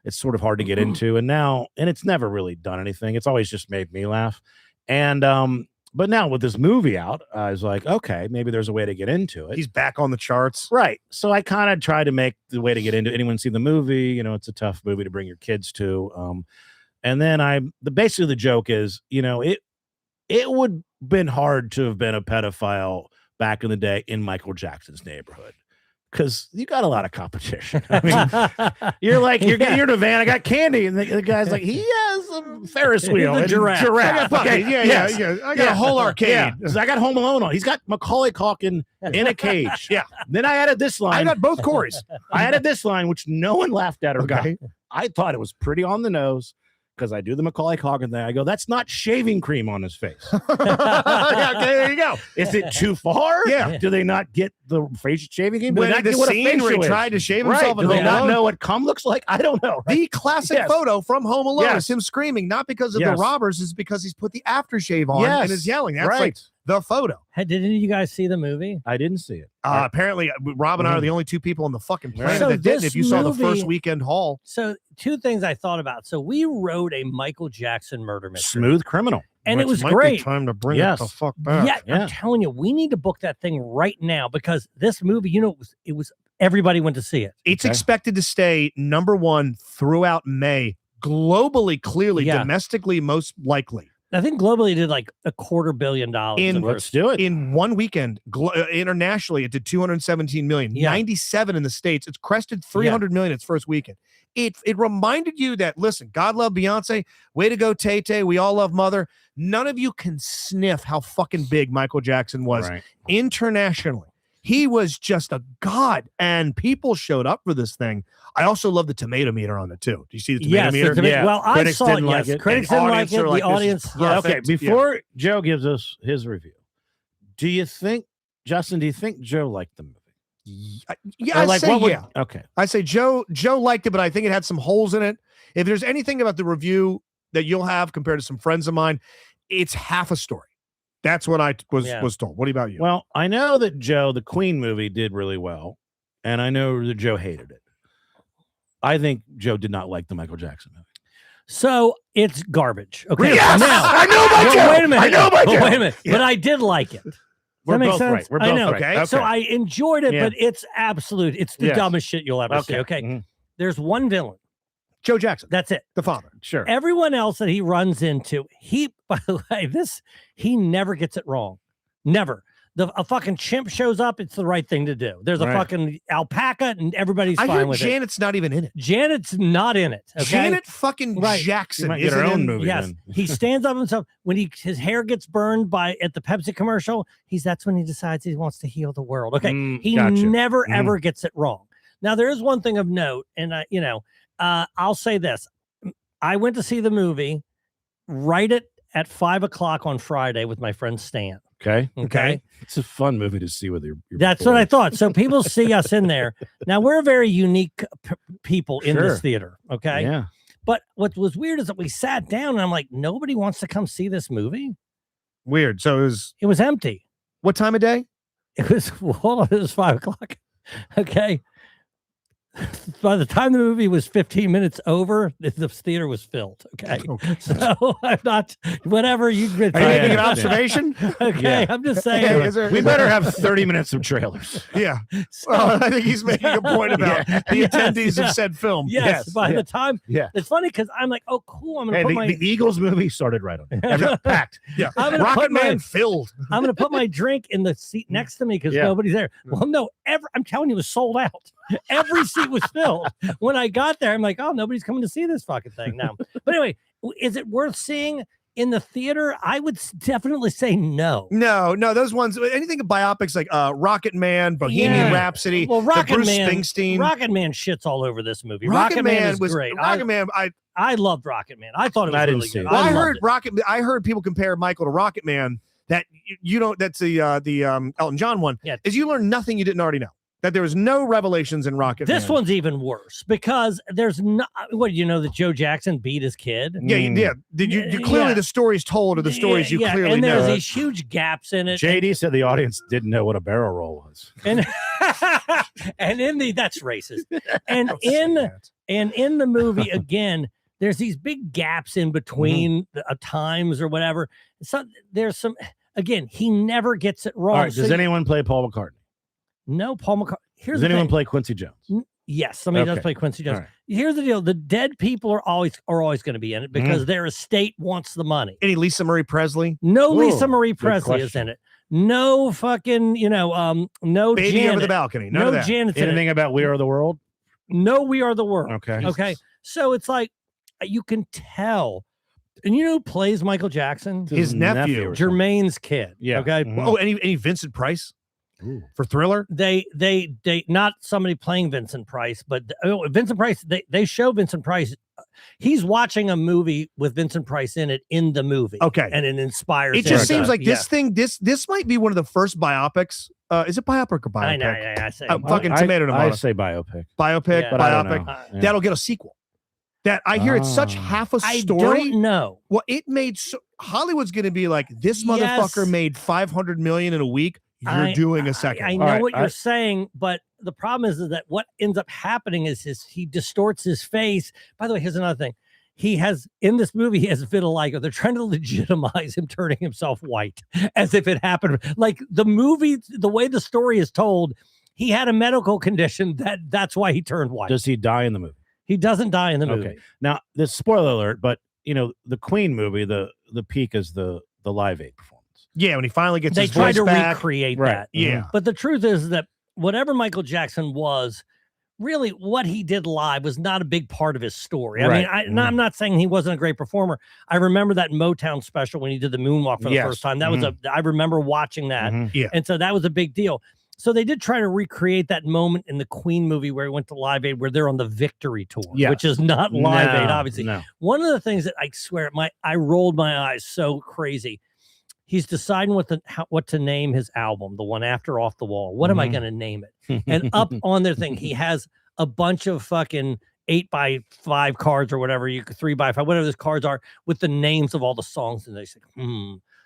Speaker 2: it's sort of hard to get into. And it's never really done anything. It's always just made me laugh. And but now with this movie out, I was like, okay, maybe there's a way to get into it.
Speaker 1: He's back on the charts.
Speaker 2: Right. So I kind of try to make the way to get into it. Anyone see the movie? It's a tough movie to bring your kids to. And then basically the joke is, it would been hard to have been a pedophile back in the day in Michael Jackson's neighborhood. Because you got a lot of competition. I mean, you're like, you're getting your van, I got candy. And the guy's like, he has a Ferris wheel.
Speaker 3: The
Speaker 2: and
Speaker 3: giraffe.
Speaker 1: I got
Speaker 2: Okay,
Speaker 1: puppy. Yeah. I got
Speaker 2: Yeah.
Speaker 1: a whole arcade.
Speaker 2: Yeah. 'Cause I got Home Alone on. He's got Macaulay Culkin in a cage.
Speaker 1: Yeah.
Speaker 2: Then I added this line.
Speaker 1: I got both Corys.
Speaker 2: I added this line, which no one laughed at or
Speaker 1: Okay.
Speaker 2: got. I thought it was pretty on the nose because I do the Macaulay Culkin thing. I go, that's not shaving cream on his face.
Speaker 1: Yeah, okay, there you go.
Speaker 2: Is it too far?
Speaker 1: Yeah.
Speaker 2: Do they not get the facial shaving cream? Do they
Speaker 1: When
Speaker 2: not
Speaker 1: the
Speaker 2: get what a
Speaker 1: scene where
Speaker 2: facial
Speaker 1: he
Speaker 2: is?
Speaker 1: tried to shave
Speaker 2: Right.
Speaker 1: himself
Speaker 2: Do
Speaker 1: in
Speaker 2: they
Speaker 1: Home
Speaker 2: not
Speaker 1: Alone?
Speaker 2: know what cum looks like? I don't know. Right?
Speaker 1: The classic
Speaker 2: Yes.
Speaker 1: photo from Home Alone
Speaker 2: Yes.
Speaker 1: is him screaming, not because of
Speaker 2: Yes.
Speaker 1: the robbers, is because he's put the aftershave on
Speaker 2: Yes.
Speaker 1: and is yelling. That's
Speaker 2: right.
Speaker 1: like the photo.
Speaker 3: Hey, did any of you guys see the movie?
Speaker 2: I didn't see it.
Speaker 1: Apparently, Rob and I are the only 2 people on the fucking planet
Speaker 3: So
Speaker 1: that didn't.
Speaker 3: this
Speaker 1: If you saw the
Speaker 3: movie-
Speaker 1: first weekend haul,
Speaker 3: So 2 things I thought about. So we wrote a Michael Jackson murder mystery.
Speaker 2: Smooth Criminal.
Speaker 3: And it
Speaker 1: which
Speaker 3: was
Speaker 1: might be
Speaker 3: great.
Speaker 1: time to bring
Speaker 2: Yes.
Speaker 1: it the fuck back.
Speaker 3: Yeah,
Speaker 2: Yeah.
Speaker 3: I'm telling you, we need to book that thing right now because this movie, it was everybody went to see it.
Speaker 1: It's
Speaker 2: Okay.
Speaker 1: expected to stay #1 throughout May, globally, clearly,
Speaker 3: Yeah.
Speaker 1: domestically, most likely.
Speaker 3: I think globally it did like $250 million.
Speaker 1: In-
Speaker 3: the
Speaker 2: Let's
Speaker 3: first-
Speaker 2: do it.
Speaker 1: In one weekend, internationally, it did 217 million,
Speaker 3: Yeah.
Speaker 1: 97 in the States. It's crested 300 million its first weekend. It reminded you that, listen, God love Beyonce. Way to go, Tay-Tay. We all love Mother. None of you can sniff how fucking big Michael Jackson was
Speaker 2: Right.
Speaker 1: internationally. He was just a god, and people showed up for this thing. I also love the tomato meter on it, too. Do you see the tomato
Speaker 3: Yes,
Speaker 1: meter?
Speaker 2: Yeah.
Speaker 3: well, I
Speaker 2: Critics
Speaker 3: saw
Speaker 2: didn't
Speaker 3: it.
Speaker 2: like
Speaker 3: Yes,
Speaker 2: it.
Speaker 3: critics
Speaker 1: The
Speaker 3: didn't like
Speaker 1: audience
Speaker 3: it.
Speaker 1: are
Speaker 3: The
Speaker 1: like, this is
Speaker 3: audience,
Speaker 1: perfect.
Speaker 3: yeah.
Speaker 2: Okay,
Speaker 1: Yeah.
Speaker 2: before Joe gives us his review, do you think Joe liked the movie?
Speaker 1: Yeah,
Speaker 2: Or
Speaker 1: I
Speaker 2: like,
Speaker 1: say
Speaker 2: what would-
Speaker 1: yeah.
Speaker 2: Okay.
Speaker 1: I say Joe liked it, but I think it had some holes in it. If there's anything about the review that you'll have compared to some friends of mine, it's half a story. That's what I was
Speaker 3: Yeah.
Speaker 1: told. What about you?
Speaker 2: Well, I know that Joe, the Queen movie, did really well, and I know that Joe hated it. I think Joe did not like the Michael Jackson movie.
Speaker 3: So it's garbage. Okay.
Speaker 1: Yes!
Speaker 3: Now,
Speaker 1: I know my
Speaker 3: well,
Speaker 1: Joe.
Speaker 3: wait a minute.
Speaker 1: I know my
Speaker 3: But
Speaker 1: Joe.
Speaker 3: wait a minute.
Speaker 1: Yeah.
Speaker 3: But I did like it.
Speaker 2: We're
Speaker 3: that make
Speaker 2: both
Speaker 3: sense?
Speaker 2: right. We're
Speaker 3: I
Speaker 2: both
Speaker 3: know.
Speaker 2: right.
Speaker 1: Okay.
Speaker 3: So I enjoyed it,
Speaker 2: Yeah.
Speaker 3: but it's absolute. It's the
Speaker 2: Yes.
Speaker 3: dumbest shit you'll ever see. Okay.
Speaker 2: Mhm.
Speaker 3: There's one villain.
Speaker 1: Joe Jackson,
Speaker 3: That's it.
Speaker 1: the father.
Speaker 2: Sure.
Speaker 3: Everyone else that he runs into, by the way, he never gets it wrong. Never. A fucking chimp shows up, it's the right thing to do. There's a
Speaker 2: Right.
Speaker 3: fucking alpaca, and everybody's
Speaker 1: I
Speaker 3: fine
Speaker 1: hear
Speaker 3: with
Speaker 1: Janet's not even in it.
Speaker 3: it. Janet's not in it. Okay?
Speaker 1: Janet fucking
Speaker 3: Right.
Speaker 1: Jackson
Speaker 2: You might get
Speaker 1: isn't
Speaker 2: her own
Speaker 1: in-
Speaker 2: movie.
Speaker 3: Yes,
Speaker 2: then.
Speaker 3: he stands up himself when his hair gets burned at the Pepsi commercial. That's when he decides he wants to heal the world. Okay, he
Speaker 2: gotcha.
Speaker 3: never
Speaker 2: Mhm.
Speaker 3: ever gets it wrong. Now there is one thing of note, and I'll say this: I went to see the movie right at 5:00 on Friday with my friend Stan.
Speaker 2: Okay.
Speaker 3: Okay.
Speaker 2: It's a fun movie to see with your
Speaker 3: That's what I
Speaker 2: boys.
Speaker 3: thought. So people see us in there. Now we're a very unique people in
Speaker 2: Sure.
Speaker 3: this theater. Okay.
Speaker 2: Yeah.
Speaker 3: But what was weird is that we sat down and I'm like, nobody wants to come see this movie.
Speaker 1: Weird. So
Speaker 3: It was empty.
Speaker 1: what time of day?
Speaker 3: It was, hold on, it was 5:00. Okay. By the time the movie was 15 minutes over, the theater was filled. Okay.
Speaker 1: Okay.
Speaker 3: So I'm not, whatever you could
Speaker 1: Are you making an
Speaker 2: Yeah.
Speaker 1: observation?
Speaker 3: Okay.
Speaker 2: Yeah.
Speaker 3: I'm just
Speaker 1: Yeah,
Speaker 3: saying.
Speaker 1: is there-
Speaker 2: We better have 30 minutes of trailers.
Speaker 1: Yeah.
Speaker 3: So-
Speaker 1: Well, I think he's making a point about
Speaker 2: Yeah.
Speaker 1: the
Speaker 3: Yes,
Speaker 1: attendees
Speaker 3: yeah.
Speaker 1: of said film.
Speaker 3: yes, by
Speaker 2: yeah.
Speaker 3: the time,
Speaker 2: Yeah.
Speaker 3: it's funny because I'm like, oh, cool. I'm going
Speaker 2: Hey,
Speaker 3: to put
Speaker 2: the,
Speaker 3: my,
Speaker 2: the Eagles movie started right on. Packed.
Speaker 1: Yeah.
Speaker 3: I'm gonna
Speaker 1: Rocket
Speaker 3: put my-
Speaker 1: Man filled.
Speaker 3: I'm going to put my drink in the seat next to me because
Speaker 2: Yeah.
Speaker 3: nobody's there. Well, no, I'm telling you, it was sold out. Every seat was filled. When I got there, I'm like, oh, nobody's coming to see this fucking thing now. But anyway, is it worth seeing in the theater? I would definitely say no.
Speaker 1: No, those ones, anything biopics like Rocket Man, Bohemian
Speaker 3: Yeah.
Speaker 1: Rhapsody,
Speaker 3: Well,
Speaker 1: the
Speaker 3: Rocket
Speaker 1: Bruce
Speaker 3: Man,
Speaker 1: Springsteen.
Speaker 3: Rocket Man shits all over this movie.
Speaker 1: Rocket Man
Speaker 3: is
Speaker 1: was
Speaker 3: great.
Speaker 1: Rocket Man.
Speaker 3: I loved Rocket Man. I thought it was
Speaker 2: I didn't
Speaker 3: really
Speaker 2: see
Speaker 3: good.
Speaker 2: it.
Speaker 1: Well, I
Speaker 3: loved
Speaker 1: heard
Speaker 3: it.
Speaker 1: Rocket. I heard people compare Michael to Rocket Man. That you don't. That's the Elton John one.
Speaker 3: Yeah.
Speaker 1: Is you learn nothing you didn't already know. That there was no revelations in Rocket
Speaker 3: This
Speaker 1: Man.
Speaker 3: one's even worse because there's not. What do you know that Joe Jackson beat his kid?
Speaker 1: Yeah, yeah. Did you clearly
Speaker 3: Yeah.
Speaker 1: the stories told are the stories you clearly
Speaker 3: and there's
Speaker 1: know.
Speaker 3: these huge gaps in it.
Speaker 2: JD said the audience didn't know what a barrel roll was.
Speaker 3: And and in the that's racist. And
Speaker 1: Don't say
Speaker 3: in
Speaker 1: that.
Speaker 3: and in the movie again, there's these big gaps in between the times or whatever. So there's some again, he never gets it wrong.
Speaker 2: All right.
Speaker 3: So
Speaker 2: Does
Speaker 3: you-
Speaker 2: anyone play Paul McCartney?
Speaker 3: no Paul McCartney. Here's
Speaker 2: Does
Speaker 3: the
Speaker 2: anyone
Speaker 3: thing.
Speaker 2: play Quincy Jones?
Speaker 3: Yes, somebody does
Speaker 2: Okay.
Speaker 3: play Quincy Jones.
Speaker 2: All right.
Speaker 3: Here's the deal: the dead people are always going to be in it because their estate wants the money.
Speaker 1: Any Lisa Marie Presley?
Speaker 3: No
Speaker 2: Ooh,
Speaker 3: Lisa Marie
Speaker 2: good
Speaker 3: Presley is
Speaker 2: question.
Speaker 3: in it. No fucking, no
Speaker 1: Baby
Speaker 3: Janet.
Speaker 1: over the balcony. None
Speaker 3: no
Speaker 1: of that.
Speaker 3: Janet's in it.
Speaker 2: Anything about We Are the World?
Speaker 3: No, We Are the World.
Speaker 2: Okay.
Speaker 3: Okay. So it's like you can tell. And you know who plays Michael Jackson?
Speaker 1: His nephew.
Speaker 2: or something.
Speaker 3: Jermaine's kid.
Speaker 2: Yeah.
Speaker 3: Okay.
Speaker 2: Mhm.
Speaker 1: Oh, any Vincent Price
Speaker 2: Ooh.
Speaker 1: for Thriller?
Speaker 3: They not somebody playing Vincent Price, but Vincent Price, they show Vincent Price. He's watching a movie with Vincent Price in it in the movie.
Speaker 1: Okay.
Speaker 3: And it inspires
Speaker 1: It
Speaker 3: him
Speaker 1: just
Speaker 3: to-
Speaker 1: seems like
Speaker 3: yeah.
Speaker 1: this thing. This might be one of the first biopics. Is it biopic or biopic?
Speaker 3: I know. I say.
Speaker 1: Fucking tomato.
Speaker 2: I say biopic.
Speaker 1: Biopic,
Speaker 3: Yeah.
Speaker 2: But I don't
Speaker 1: biopic.
Speaker 2: know. Yeah.
Speaker 1: That'll get a sequel. That I hear it's such
Speaker 2: Ah.
Speaker 1: half a
Speaker 3: I
Speaker 1: story.
Speaker 3: don't know.
Speaker 1: Well, it made Hollywood's going to be like this
Speaker 3: Yes.
Speaker 1: motherfucker made 500 million in a week. You're doing a second.
Speaker 3: I
Speaker 1: one.
Speaker 3: know
Speaker 2: All right,
Speaker 3: what you're saying, but the problem is that what ends up happening is he distorts his face. By the way, here's another thing. He has in this movie, he has vitiligo. They're trying to legitimize him turning himself white as if it happened. Like the movie, the way the story is told, he had a medical condition that's why he turned white.
Speaker 2: Does he die in the movie?
Speaker 3: He doesn't die in the movie.
Speaker 2: Okay. Now, this spoiler alert, but the Queen movie, the peak is the Live Aid performance.
Speaker 1: Yeah, when he finally gets
Speaker 3: They
Speaker 1: his
Speaker 3: tried
Speaker 1: voice
Speaker 3: to
Speaker 1: back.
Speaker 3: recreate
Speaker 2: Right.
Speaker 3: that.
Speaker 1: Yeah.
Speaker 3: But the truth is that whatever Michael Jackson was, really what he did live was not a big part of his story. I mean,
Speaker 2: Right.
Speaker 3: I'm not saying he wasn't a great performer. I remember that Motown special when he did the moonwalk for the
Speaker 2: Yes.
Speaker 3: first time. That was I remember watching that.
Speaker 2: Mhm.
Speaker 3: And so that was a big deal. So they did try to recreate that moment in the Queen movie where he went to Live Aid, where they're on the Victory Tour,
Speaker 2: Yes.
Speaker 3: which is not Live Aid,
Speaker 2: No,
Speaker 3: obviously.
Speaker 2: No.
Speaker 3: One of the things that I swear I rolled my eyes so crazy. He's deciding what to name his album, the one after Off the Wall. What am I
Speaker 2: Mhm.
Speaker 3: going to name it? And up on their thing, he has a bunch of fucking 8x5 cards or whatever, 3x5, whatever those cards are, with the names of all the songs. And they say,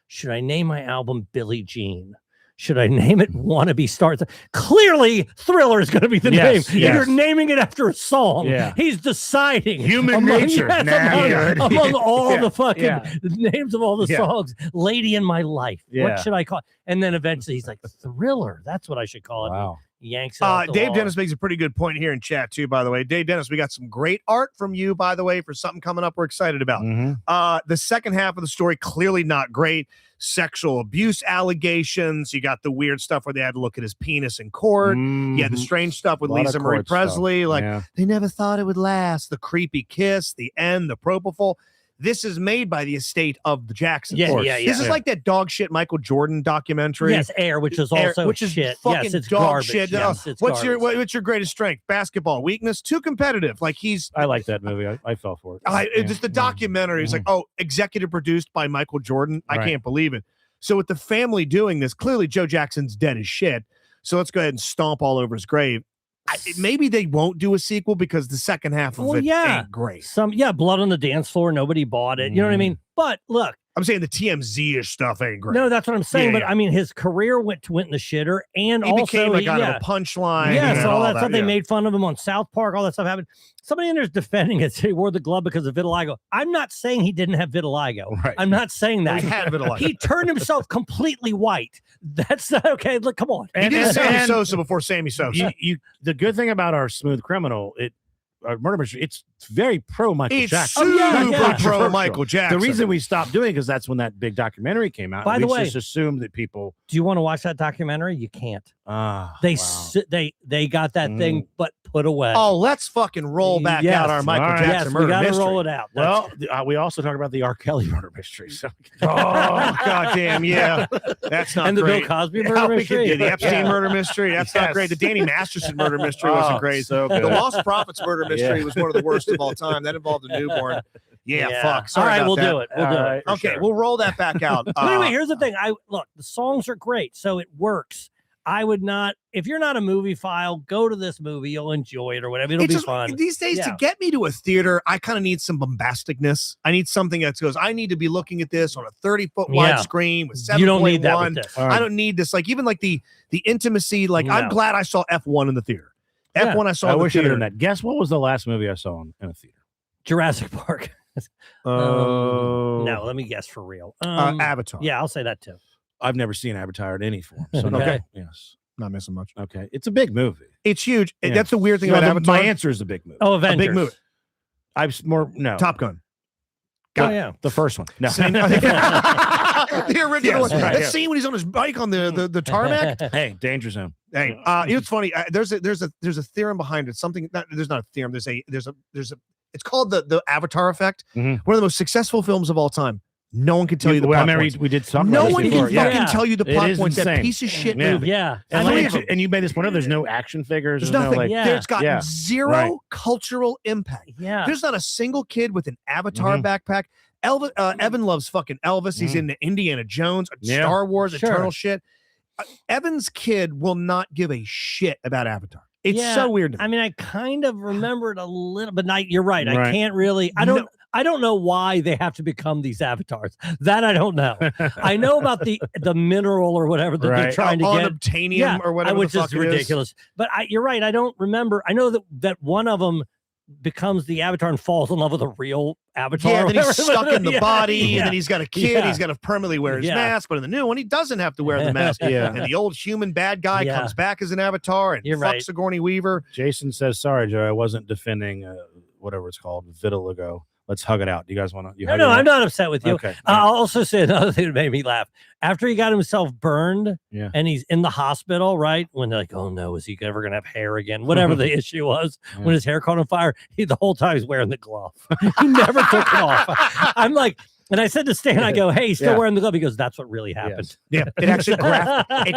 Speaker 3: should I name my album Billie Jean? Should I name it Wannabe Stars? Clearly, Thriller is going to be the name.
Speaker 2: Yes, yes.
Speaker 3: You're naming it after a song.
Speaker 2: Yeah.
Speaker 3: He's deciding.
Speaker 2: Human nature.
Speaker 3: Among all
Speaker 2: Yeah,
Speaker 3: the fucking
Speaker 2: yeah.
Speaker 3: names of all the
Speaker 2: Yeah.
Speaker 3: songs. Lady in My Life.
Speaker 2: Yeah.
Speaker 3: What should I call it? And then eventually he's like, Thriller. That's what I should call it.
Speaker 2: Wow.
Speaker 3: Yanks it off the
Speaker 1: Dave
Speaker 3: wall.
Speaker 1: Dennis makes a pretty good point here in chat too, by the way. Dave Dennis, we got some great art from you, by the way, for something coming up we're excited about.
Speaker 2: Mhm.
Speaker 1: The second half of the story, clearly not great. Sexual abuse allegations. You got the weird stuff where they had to look at his penis in court. You had the
Speaker 2: Mhm.
Speaker 1: strange stuff with
Speaker 2: Lot of
Speaker 1: Lisa Marie
Speaker 2: court stuff.
Speaker 1: Presley. Like,
Speaker 2: Yeah.
Speaker 1: they never thought it would last. The creepy kiss, the end, the propofol. This is made by the estate of the Jacksons.
Speaker 3: Yeah,
Speaker 2: course.
Speaker 3: yeah, yeah.
Speaker 1: This is like that dog shit Michael Jordan documentary.
Speaker 3: Yes, Air, which is
Speaker 1: Air,
Speaker 3: also
Speaker 1: which is
Speaker 3: shit.
Speaker 1: fucking
Speaker 3: Yes, it's
Speaker 1: dog
Speaker 3: garbage.
Speaker 1: shit.
Speaker 3: Yes, it's
Speaker 1: what's
Speaker 3: garbage.
Speaker 1: what's your greatest strength? Basketball. Weakness? Too competitive. Like he's
Speaker 2: I like that movie. I fell for it.
Speaker 1: just the documentary is like, executive produced by Michael Jordan. I
Speaker 2: Right.
Speaker 1: can't believe it. So with the family doing this, clearly Joe Jackson's dead as shit. So let's go ahead and stomp all over his grave. Maybe they won't do a sequel because the second half of
Speaker 3: Well,
Speaker 1: it
Speaker 3: yeah.
Speaker 1: ain't great.
Speaker 3: Blood on the dance floor. Nobody bought it. You know what I mean? But look,
Speaker 1: I'm saying the TMZ-ish stuff ain't great.
Speaker 3: no, that's what I'm saying.
Speaker 1: Yeah,
Speaker 3: but I mean, his career went in the shitter, and
Speaker 1: he
Speaker 3: also
Speaker 1: became like kind
Speaker 3: yeah,
Speaker 1: of a punchline.
Speaker 3: yes,
Speaker 1: and
Speaker 3: all that stuff. They
Speaker 1: yeah.
Speaker 3: made fun of him on South Park. All that stuff happened. Somebody in there's defending it. He wore the glove because of vitiligo. I'm not saying he didn't have vitiligo.
Speaker 2: Right.
Speaker 3: I'm not saying that.
Speaker 1: He had vitiligo.
Speaker 3: He turned himself completely white. That's not okay. Look, come on.
Speaker 1: He did Sammy
Speaker 2: and-
Speaker 1: Sosa before Sammy Sosa.
Speaker 2: The good thing about our Smooth Criminal, Murder Mystery, it's very pro Michael
Speaker 1: It's
Speaker 2: Jackson.
Speaker 1: super
Speaker 3: yeah.
Speaker 1: pro Michael Jackson.
Speaker 2: The reason we stopped doing it because that's when that big documentary came out.
Speaker 3: By
Speaker 2: and
Speaker 3: the
Speaker 2: we
Speaker 3: way-
Speaker 2: just assumed that people
Speaker 3: Do you want to watch that documentary? You can't.
Speaker 2: wow.
Speaker 3: They got that thing, but put away.
Speaker 1: Oh, let's fucking roll back
Speaker 3: Yes.
Speaker 1: out our Michael
Speaker 2: All right.
Speaker 1: Jackson
Speaker 3: yes,
Speaker 1: murder
Speaker 3: we got to
Speaker 1: mystery.
Speaker 3: roll it out.
Speaker 2: Well, we also talked about the R. Kelly murder mystery. So
Speaker 1: Oh, goddamn, yeah. That's not
Speaker 3: and the
Speaker 1: great.
Speaker 3: Bill Cosby
Speaker 1: Yeah,
Speaker 3: murder
Speaker 1: we
Speaker 3: mystery.
Speaker 1: could do the Epstein
Speaker 2: Yeah.
Speaker 1: murder mystery. That's not
Speaker 2: Yes.
Speaker 1: great. The Danny Masterson murder mystery wasn't great.
Speaker 2: So
Speaker 1: The
Speaker 2: good.
Speaker 1: Lost Prophets murder mystery
Speaker 2: Yeah.
Speaker 1: was one of the worst of all time. That involved a newborn. Yeah, fuck.
Speaker 3: All
Speaker 1: Sorry
Speaker 3: right,
Speaker 1: about
Speaker 3: we'll
Speaker 1: that.
Speaker 3: do it. We'll do
Speaker 2: All
Speaker 3: it.
Speaker 2: right, for
Speaker 1: Okay,
Speaker 2: sure.
Speaker 1: we'll roll that back out.
Speaker 3: But anyway, here's the thing. Look, the songs are great, so it works. I would not, if you're not a movie file, go to this movie. You'll enjoy it or whatever. It'll
Speaker 1: It's
Speaker 3: be
Speaker 1: just,
Speaker 3: fun.
Speaker 1: these days, to
Speaker 3: Yeah.
Speaker 1: get me to a theater, I kind of need some bombasticness. I need something that goes, I need to be looking at this on a 30-foot wide
Speaker 3: Yeah.
Speaker 1: screen with 7.1.
Speaker 3: You don't need that with this.
Speaker 2: All right.
Speaker 1: I don't need this. Like, even like the intimacy, like, I'm
Speaker 3: No.
Speaker 1: glad I saw F1 in the theater.
Speaker 3: Yeah.
Speaker 1: F1 I saw
Speaker 2: I
Speaker 1: in the
Speaker 2: wish I'd
Speaker 1: theater.
Speaker 2: done that. Guess what was the last movie I saw in a theater?
Speaker 3: Jurassic Park. No, let me guess for real.
Speaker 1: Avatar.
Speaker 3: Yeah, I'll say that too.
Speaker 2: I've never seen Avatar in any form. So no,
Speaker 3: Okay.
Speaker 2: yes.
Speaker 1: Not missing much.
Speaker 2: Okay. It's a big movie.
Speaker 1: It's huge.
Speaker 2: Yeah.
Speaker 1: That's the weird thing
Speaker 2: No,
Speaker 1: about Avatar.
Speaker 2: my answer is a big movie.
Speaker 3: Oh,
Speaker 1: a
Speaker 3: Avengers.
Speaker 1: big movie. Top Gun.
Speaker 3: Oh, yeah.
Speaker 2: The first one. No.
Speaker 1: Same- the original
Speaker 2: Yes,
Speaker 1: one.
Speaker 2: right,
Speaker 1: That
Speaker 2: yeah.
Speaker 1: scene when he's on his bike on the tarmac.
Speaker 2: Hey, Danger Zone.
Speaker 1: Hey, you know what's funny? There's a theorem behind it. Something there's not a theorem. There's a it's called the Avatar effect.
Speaker 2: Mhm.
Speaker 1: One of the most successful films of all time. No one can tell you the
Speaker 2: Well, I
Speaker 1: plot
Speaker 2: remember
Speaker 1: points.
Speaker 2: we did talk
Speaker 1: No
Speaker 2: about
Speaker 1: one
Speaker 2: this
Speaker 1: can
Speaker 2: before.
Speaker 1: fucking
Speaker 3: Yeah.
Speaker 1: tell you the
Speaker 2: It
Speaker 1: plot
Speaker 2: is
Speaker 1: points. That
Speaker 2: insane.
Speaker 1: piece of shit
Speaker 2: Yeah.
Speaker 1: movie.
Speaker 3: Yeah.
Speaker 2: And,
Speaker 3: I
Speaker 2: like,
Speaker 3: mean,
Speaker 2: and you made this point of there's no action figures.
Speaker 1: There's
Speaker 2: no,
Speaker 1: nothing.
Speaker 2: like,
Speaker 3: Yeah.
Speaker 1: There's got
Speaker 2: Yeah.
Speaker 1: zero
Speaker 2: Right.
Speaker 1: cultural impact.
Speaker 3: yeah.
Speaker 1: There's not a single kid with an Avatar
Speaker 2: Mhm.
Speaker 1: backpack. Evan loves fucking Elvis. He's into Indiana Jones,
Speaker 2: Yeah.
Speaker 1: Star Wars,
Speaker 3: Sure.
Speaker 1: Eternal shit. Evan's kid will not give a shit about Avatar. It's
Speaker 3: Yeah,
Speaker 1: so weird. To me.
Speaker 3: I mean, I kind of remembered a little, but you're right. I
Speaker 2: Right.
Speaker 3: can't really. I don't know why they have to become these avatars. That I don't know. I know about the mineral or whatever that they're
Speaker 2: Right.
Speaker 3: trying to get.
Speaker 1: Unobtainium or whatever
Speaker 3: which
Speaker 1: the fuck
Speaker 3: is ridiculous. But you're right. I don't remember. I know that one of them becomes the avatar and falls in love with a real avatar.
Speaker 1: Yeah,
Speaker 3: or
Speaker 1: then he's
Speaker 3: whatever.
Speaker 1: stuck in the
Speaker 3: Yeah,
Speaker 1: body,
Speaker 3: yeah.
Speaker 1: and then he's got a kid.
Speaker 3: Yeah.
Speaker 1: He's got to permanently wear his
Speaker 3: Yeah.
Speaker 1: mask. But in the new one, he doesn't have to wear the mask.
Speaker 2: Yeah.
Speaker 1: And the old human bad guy
Speaker 3: Yeah.
Speaker 1: comes back as an avatar and
Speaker 3: You're
Speaker 1: fucks
Speaker 3: right.
Speaker 1: Sigourney Weaver.
Speaker 2: Jason says, sorry, Joe, I wasn't defending whatever it's called, vitiligo. Let's hug it out. Do you guys want to?
Speaker 3: No, I'm not upset with you.
Speaker 2: Okay.
Speaker 3: I'll also say another thing that made me laugh. After he got himself burned
Speaker 2: Yeah.
Speaker 3: and he's in the hospital, right? When they're like, oh no, is he ever going to have hair again? Whatever the issue was,
Speaker 2: Yeah.
Speaker 3: when his hair caught on fire, the whole time he's wearing the glove. He never took it off. I'm like, and I said to Stan, I go, hey, he's still
Speaker 2: Yeah.
Speaker 3: wearing the glove. He goes, that's what really happened.
Speaker 1: Yeah, it actually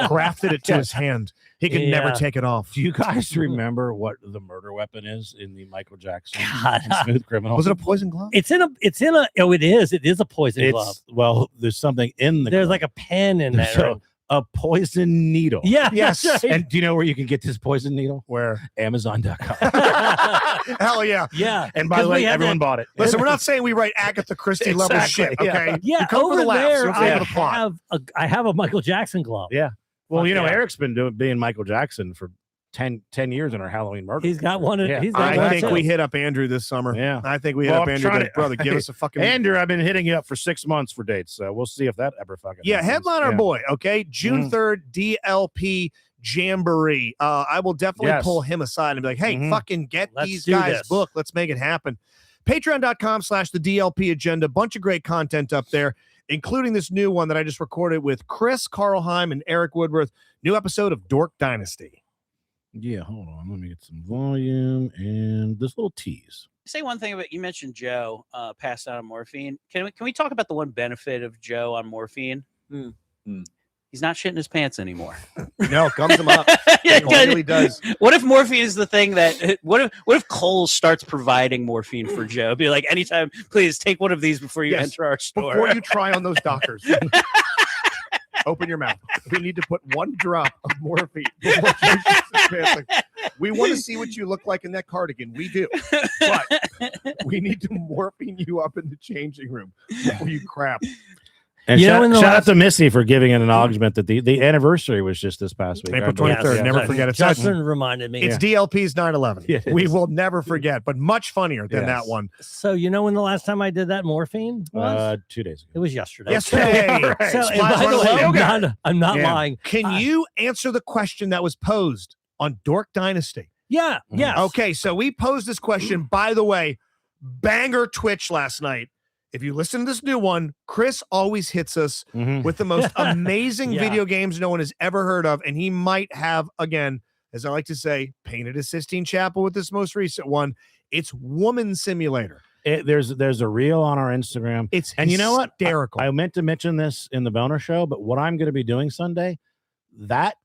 Speaker 1: grafted it to his hand. He could never
Speaker 3: Yeah.
Speaker 1: take it off.
Speaker 2: Do you guys remember what the murder weapon is in the Michael Jackson
Speaker 3: God.
Speaker 2: and Smooth Criminal?
Speaker 1: Was it a poison glove?
Speaker 3: It is a poison glove.
Speaker 2: Well, there's something in the
Speaker 3: There's
Speaker 2: glove.
Speaker 3: like a pen in there.
Speaker 2: So a poison needle.
Speaker 3: Yeah.
Speaker 1: Yes.
Speaker 3: that's right.
Speaker 2: And do you know where you can get this poison needle?
Speaker 1: Where?
Speaker 2: Amazon.com.
Speaker 1: Hell yeah.
Speaker 3: Yeah.
Speaker 2: And by the
Speaker 3: 'Cause
Speaker 2: way,
Speaker 3: we had
Speaker 2: everyone
Speaker 3: that-
Speaker 2: bought it.
Speaker 1: Listen, we're not saying we write Agatha Christie level
Speaker 2: Exactly,
Speaker 1: shit,
Speaker 2: yeah.
Speaker 1: okay?
Speaker 3: Yeah,
Speaker 1: We come for
Speaker 3: over
Speaker 1: the laughs,
Speaker 3: there,
Speaker 1: we don't
Speaker 3: I
Speaker 1: for the plot.
Speaker 3: have a Michael Jackson glove.
Speaker 2: Yeah. Well,
Speaker 3: Fuck
Speaker 2: you know,
Speaker 3: yeah.
Speaker 2: Eric's been being Michael Jackson for 10 years in our Halloween murder.
Speaker 3: He's got one.
Speaker 2: Yeah.
Speaker 3: He's got
Speaker 1: I
Speaker 3: one
Speaker 1: think
Speaker 3: too.
Speaker 1: we hit up Andrew this summer.
Speaker 2: Yeah.
Speaker 1: I think we hit
Speaker 2: Well,
Speaker 1: up
Speaker 2: I'm
Speaker 1: Andrew.
Speaker 2: trying
Speaker 1: Like,
Speaker 2: to-
Speaker 1: brother, give us a fucking.
Speaker 2: Andrew, I've been hitting you up for 6 months for dates, so we'll see if that ever fucking
Speaker 1: Yeah,
Speaker 2: happens.
Speaker 1: headliner
Speaker 2: Yeah.
Speaker 1: boy. Okay, June 3rd, DLP Jamboree. I will definitely
Speaker 2: Yes.
Speaker 1: pull him aside and be like, hey,
Speaker 2: Mhm.
Speaker 1: fucking get
Speaker 3: Let's
Speaker 1: these
Speaker 3: do
Speaker 1: guys
Speaker 3: this.
Speaker 1: booked. Let's make it happen. Patreon.com/the DLP agenda. Bunch of great content up there, including this new one that I just recorded with Chris Carlheim and Eric Woodworth. New episode of Dork Dynasty.
Speaker 2: Yeah, hold on. Let me get some volume and this little tease.
Speaker 4: Say one thing about you mentioned Joe passed out on morphine. Can we talk about the one benefit of Joe on morphine? He's not shitting his pants anymore.
Speaker 1: No, it comes him up.
Speaker 4: Yeah,
Speaker 1: It really does.
Speaker 4: What if morphine is the thing that? What if Kohl's starts providing morphine for Joe? Be like, anytime, please take one of these before you
Speaker 1: Yes,
Speaker 4: enter our store.
Speaker 1: Before you try on those Dockers, open your mouth. We need to put one drop of morphine. before Joe shits his pants. Like, we want to see what you look like in that cardigan. We do. But we need to morphine you up in the changing room before you crap.
Speaker 2: And
Speaker 3: You know,
Speaker 2: shout,
Speaker 3: in the
Speaker 2: shout out
Speaker 3: last-
Speaker 2: to Missy for giving an acknowledgement that the anniversary was just this past week.
Speaker 1: April
Speaker 2: I believe.
Speaker 1: 23rd.
Speaker 3: Yes,
Speaker 1: Never
Speaker 3: yes.
Speaker 1: forget it.
Speaker 3: Justin reminded me.
Speaker 1: It's DLP's 9/11.
Speaker 2: Yeah, it
Speaker 1: We
Speaker 2: is.
Speaker 1: will never forget, but much funnier than
Speaker 2: Yes.
Speaker 1: that one.
Speaker 3: So you know when the last time I did that morphine was?
Speaker 2: 2 days
Speaker 3: It
Speaker 2: ago.
Speaker 3: was yesterday.
Speaker 1: Yesterday.
Speaker 2: Right.
Speaker 3: So, and
Speaker 1: Splies
Speaker 3: by the
Speaker 1: running
Speaker 3: way,
Speaker 1: low.
Speaker 3: I'm not
Speaker 2: Yeah.
Speaker 3: lying.
Speaker 1: Can you answer the question that was posed on Dork Dynasty?
Speaker 3: Yeah.
Speaker 2: Mhm.
Speaker 3: Yes.
Speaker 1: Okay, so we posed this question. By the way, banger Twitch last night. If you listen to this new one, Chris always hits us
Speaker 2: Mhm.
Speaker 1: with the most amazing
Speaker 3: Yeah.
Speaker 1: video games no one has ever heard of. And he might have, again, as I like to say, painted a Sistine Chapel with this most recent one. It's Woman Simulator.
Speaker 2: There's a reel on our Instagram.
Speaker 1: It's
Speaker 2: And you know what?
Speaker 1: hysterical.
Speaker 2: I meant to mention this in the Boner Show, but what I'm going to be doing Sunday, that